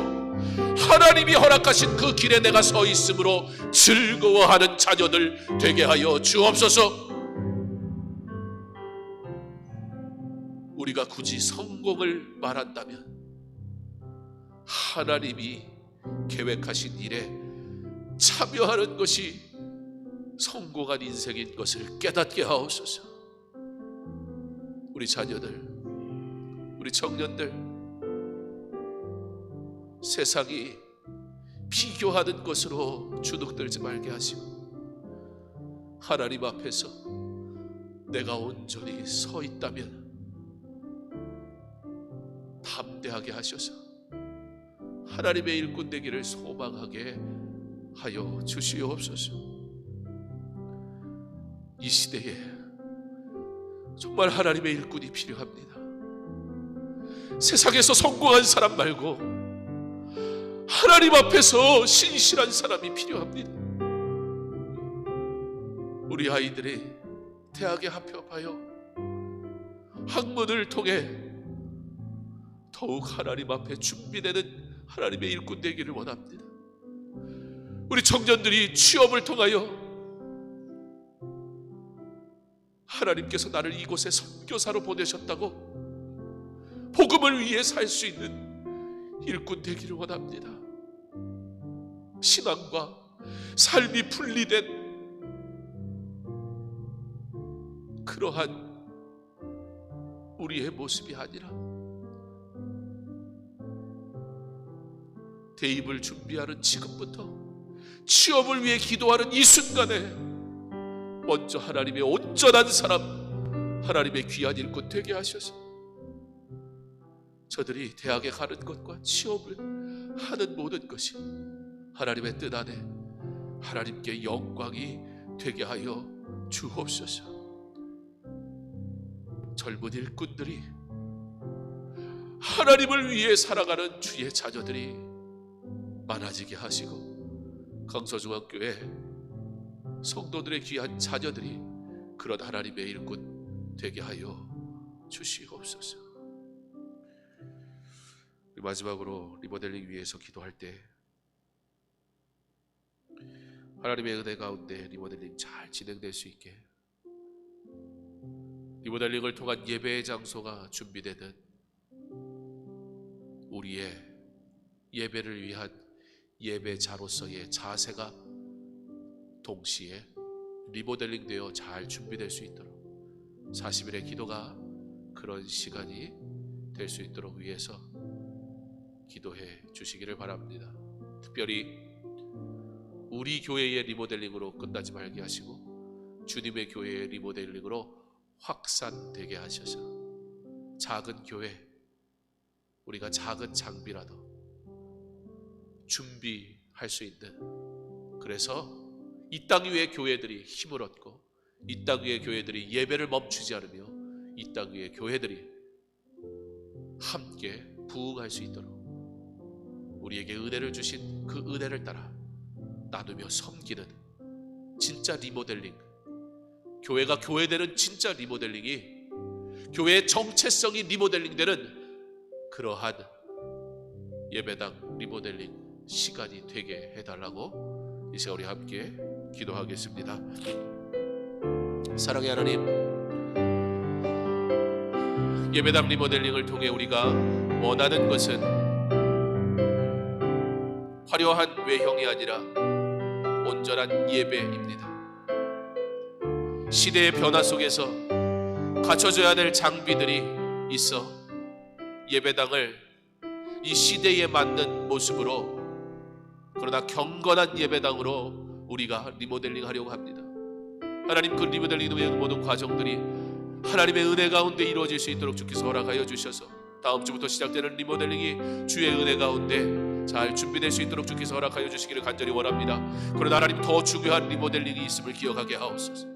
하나님이 허락하신 그 길에 내가 서 있으므로 즐거워하는 자녀들 되게 하여 주옵소서. 우리가 굳이 성공을 말한다면 하나님이 계획하신 일에 참여하는 것이 성공한 인생인 것을 깨닫게 하옵소서. 우리 자녀들, 우리 청년들, 세상이 비교하는 것으로 주눅들지 말게 하시고, 하나님 앞에서 내가 온전히 서 있다면 담대하게 하셔서 하나님의 일꾼 되기를 소망하게 하여 주시옵소서. 이 시대에 정말 하나님의 일꾼이 필요합니다. 세상에서 성공한 사람 말고 하나님 앞에서 신실한 사람이 필요합니다. 우리 아이들이 대학에 합격하여 학문을 통해 더욱 하나님 앞에 준비되는 하나님의 일꾼 되기를 원합니다. 우리 청년들이 취업을 통하여 하나님께서 나를 이곳에 선교사로 보내셨다고 복음을 위해 살 수 있는 일꾼 되기를 원합니다. 신앙과 삶이 분리된 그러한 우리의 모습이 아니라 대입을 준비하는 지금부터 취업을 위해 기도하는 이 순간에 먼저 하나님의 온전한 사람, 하나님의 귀한 일꾼 되게 하셔서 저들이 대학에 가는 것과 취업을 하는 모든 것이 하나님의 뜻 안에 하나님께 영광이 되게 하여 주옵소서. 젊은 일꾼들이 하나님을 위해 살아가는 주의 자녀들이 많아지게 하시고, 강서중학교의 성도들의 귀한 자녀들이 그런 하나님의 일꾼 되게 하여 주시옵소서. 마지막으로 리모델링 위해서 기도할 때 하나님의 은혜 가운데 리모델링 잘 진행될 수 있게, 리모델링을 통한 예배의 장소가 준비되는 우리의 예배를 위한 예배자로서의 자세가 동시에 리모델링 되어 잘 준비될 수 있도록 40일의 기도가 그런 시간이 될 수 있도록 위해서 기도해 주시기를 바랍니다. 특별히 우리 교회의 리모델링으로 끝나지 말게 하시고 주님의 교회의 리모델링으로 확산되게 하셔서 작은 교회, 우리가 작은 장비라도 준비할 수 있는, 그래서 이 땅 위의 교회들이 힘을 얻고 이 땅 위의 교회들이 예배를 멈추지 않으며 이 땅 위의 교회들이 함께 부응할 수 있도록 우리에게 은혜를 주신 그 은혜를 따라 나누며 섬기는 진짜 리모델링, 교회가 교회되는 진짜 리모델링이, 교회의 정체성이 리모델링되는 그러한 예배당 리모델링 시간이 되게 해달라고 이 시간 우리 함께 기도하겠습니다. 사랑의 하나님, 예배당 리모델링을 통해 우리가 원하는 것은 화려한 외형이 아니라 온전한 예배입니다. 시대의 변화 속에서 갖춰져야 될 장비들이 있어 예배당을 이 시대에 맞는 모습으로, 그러나 경건한 예배당으로 우리가 리모델링 하려고 합니다. 하나님, 그 리모델링의 모든 과정들이 하나님의 은혜 가운데 이루어질 수 있도록 주께서 허락하여 주셔서 다음 주부터 시작되는 리모델링이 주의 은혜 가운데 잘 준비될 수 있도록 주께서 허락하여 주시기를 간절히 원합니다. 그러나 하나님, 더 중요한 리모델링이 있음을 기억하게 하옵소서.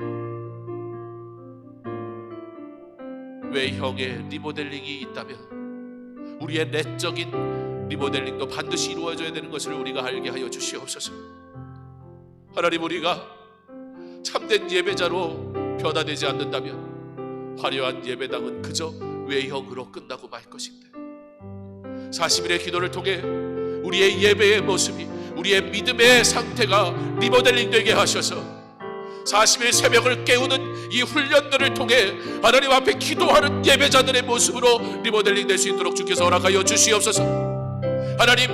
외형의 리모델링이 있다면 우리의 내적인 리모델링도 반드시 이루어져야 되는 것을 우리가 알게 하여 주시옵소서. 하나님, 우리가 참된 예배자로 변화되지 않는다면 화려한 예배당은 그저 외형으로 끝나고 말 것인데, 40일의 기도를 통해 우리의 예배의 모습이, 우리의 믿음의 상태가 리모델링 되게 하셔서 40일 새벽을 깨우는 이 훈련들을 통해 하나님 앞에 기도하는 예배자들의 모습으로 리모델링 될 수 있도록 주께서 허락하여 주시옵소서. 하나님,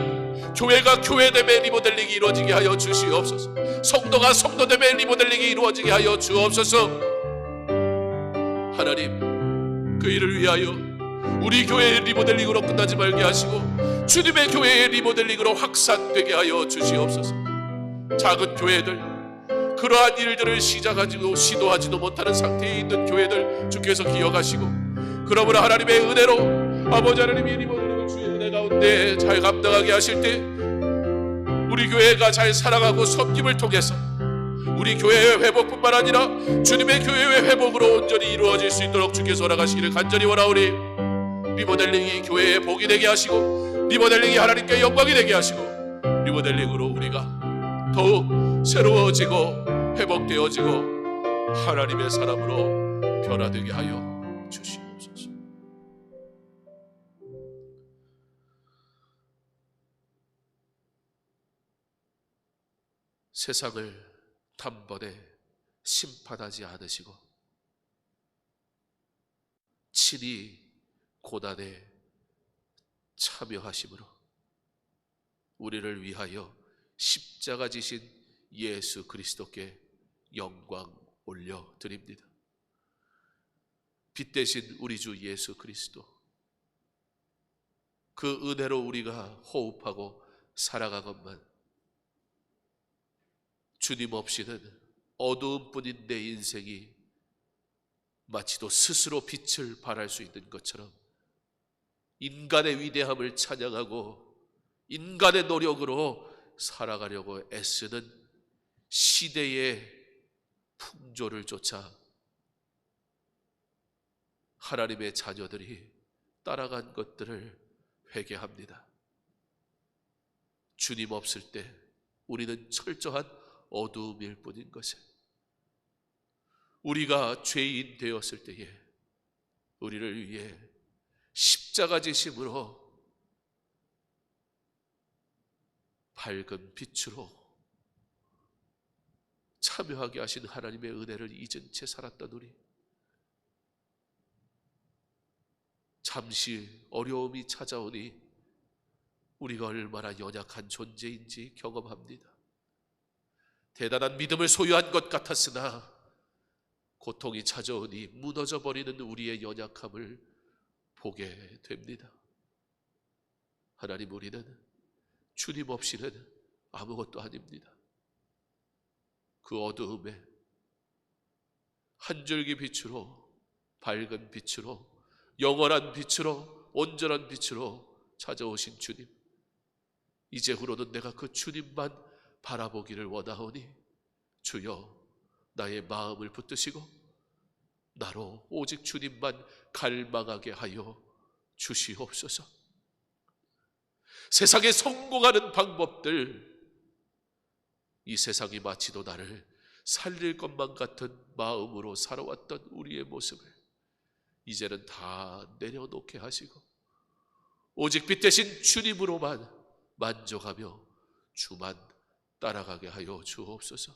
교회가 교회됨의 리모델링이 이루어지게 하여 주시옵소서. 성도가 성도됨의 리모델링이 이루어지게 하여 주옵소서. 하나님, 그 일을 위하여 우리 교회의 리모델링으로 끝나지 말게 하시고 주님의 교회의 리모델링으로 확산되게 하여 주시옵소서. 작은 교회들, 그러한 일들을 시도하지도 못하는 상태에 있는 교회들 주께서 기억하시고, 그러므로 하나님의 은혜로 아버지 하나님의 리모델링을 주의 은혜 가운데 잘 감당하게 하실 때 우리 교회가 잘 살아가고 섬김을 통해서 우리 교회의 회복뿐만 아니라 주님의 교회의 회복으로 온전히 이루어질 수 있도록 주께서 허락하시기를 간절히 원하오니, 리모델링이 교회의 복이 되게 하시고 리모델링이 하나님께 영광이 되게 하시고 리모델링으로 우리가 더욱 새로워지고 회복되어지고 하나님의 사람으로 변화되게 하여 주시옵소서. 세상을 단번에 심판하지 않으시고 친히 고난에 참여하심으로 우리를 위하여 십자가 지신 예수 그리스도께 영광 올려드립니다. 빛 대신 우리 주 예수 그리스도, 그 은혜로 우리가 호흡하고 살아가건만 주님 없이는 어두움뿐인 내 인생이 마치도 스스로 빛을 발할 수 있는 것처럼 인간의 위대함을 찬양하고 인간의 노력으로 살아가려고 애쓰는 시대의 풍조를 쫓아 하나님의 자녀들이 따라간 것들을 회개합니다. 주님 없을 때 우리는 철저한 어두움일 뿐인 것을, 우리가 죄인 되었을 때에 우리를 위해 십자가 지심으로 밝은 빛으로 참여하게 하신 하나님의 은혜를 잊은 채 살았던 우리, 잠시 어려움이 찾아오니 우리가 얼마나 연약한 존재인지 경험합니다. 대단한 믿음을 소유한 것 같았으나 고통이 찾아오니 무너져 버리는 우리의 연약함을 보게 됩니다. 하나님, 우리는 주님 없이는 아무것도 아닙니다. 그 어두움에 한 줄기 빛으로, 밝은 빛으로, 영원한 빛으로, 온전한 빛으로 찾아오신 주님, 이제후로는 내가 그 주님만 바라보기를 원하오니 주여, 나의 마음을 붙드시고 나로 오직 주님만 갈망하게 하여 주시옵소서. 세상에 성공하는 방법들, 이 세상이 마치도 나를 살릴 것만 같은 마음으로 살아왔던 우리의 모습을 이제는 다 내려놓게 하시고 오직 빛 대신 주님으로만 만족하며 주만 따라가게 하여 주옵소서.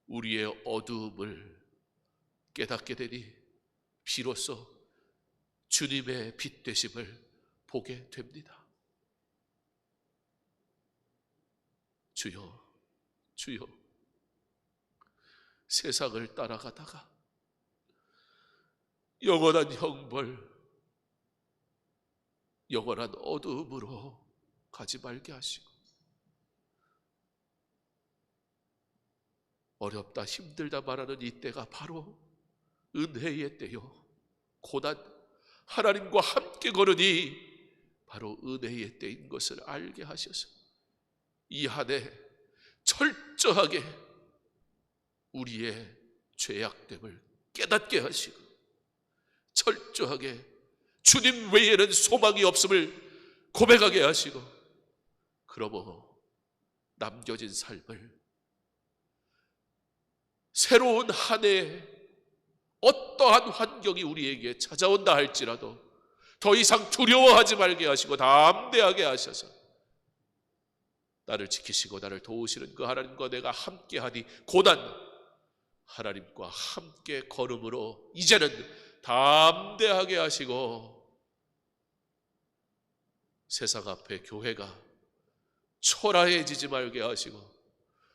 우리의 어두움을 깨닫게 되니 비로소 주님의 빛 되심을 보게 됩니다. 주여, 주여, 세상을 따라가다가 영원한 형벌, 영원한 어두움으로 가지 말게 하시고 어렵다 힘들다 말하는 이 때가 바로 은혜의 때요, 고난 하나님과 함께 걸으니 바로 은혜의 때인 것을 알게 하셔서 이 한 해 철저하게 우리의 죄악됨을 깨닫게 하시고 철저하게 주님 외에는 소망이 없음을 고백하게 하시고 그러므로 남겨진 삶을 새로운 한 해 어떠한 환경이 우리에게 찾아온다 할지라도 더 이상 두려워하지 말게 하시고 담대하게 하셔서 나를 지키시고 나를 도우시는 그 하나님과 내가 함께하니 고난 하나님과 함께 걸음으로 이제는 담대하게 하시고 세상 앞에 교회가 초라해지지 말게 하시고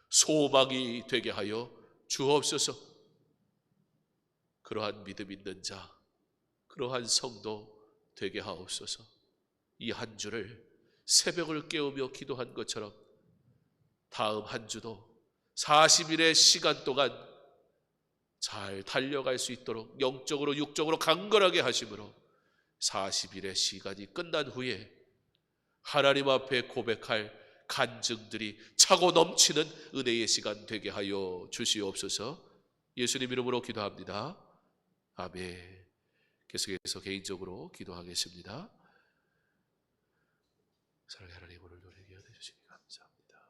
소망이 되게 하여 주옵소서. 그러한 믿음 있는 자, 그러한 성도 되게 하옵소서. 이 한 주를 새벽을 깨우며 기도한 것처럼 다음 한 주도 40일의 시간 동안 잘 달려갈 수 있도록 영적으로 육적으로 강건하게 하심으로 40일의 시간이 끝난 후에 하나님 앞에 고백할 간증들이 차고 넘치는 은혜의 시간 되게 하여 주시옵소서. 예수님 이름으로 기도합니다. 아멘. 계속해서 개인적으로 기도하겠습니다. 사랑의 하나님, 오늘 노래 기억해 주시니 감사합니다.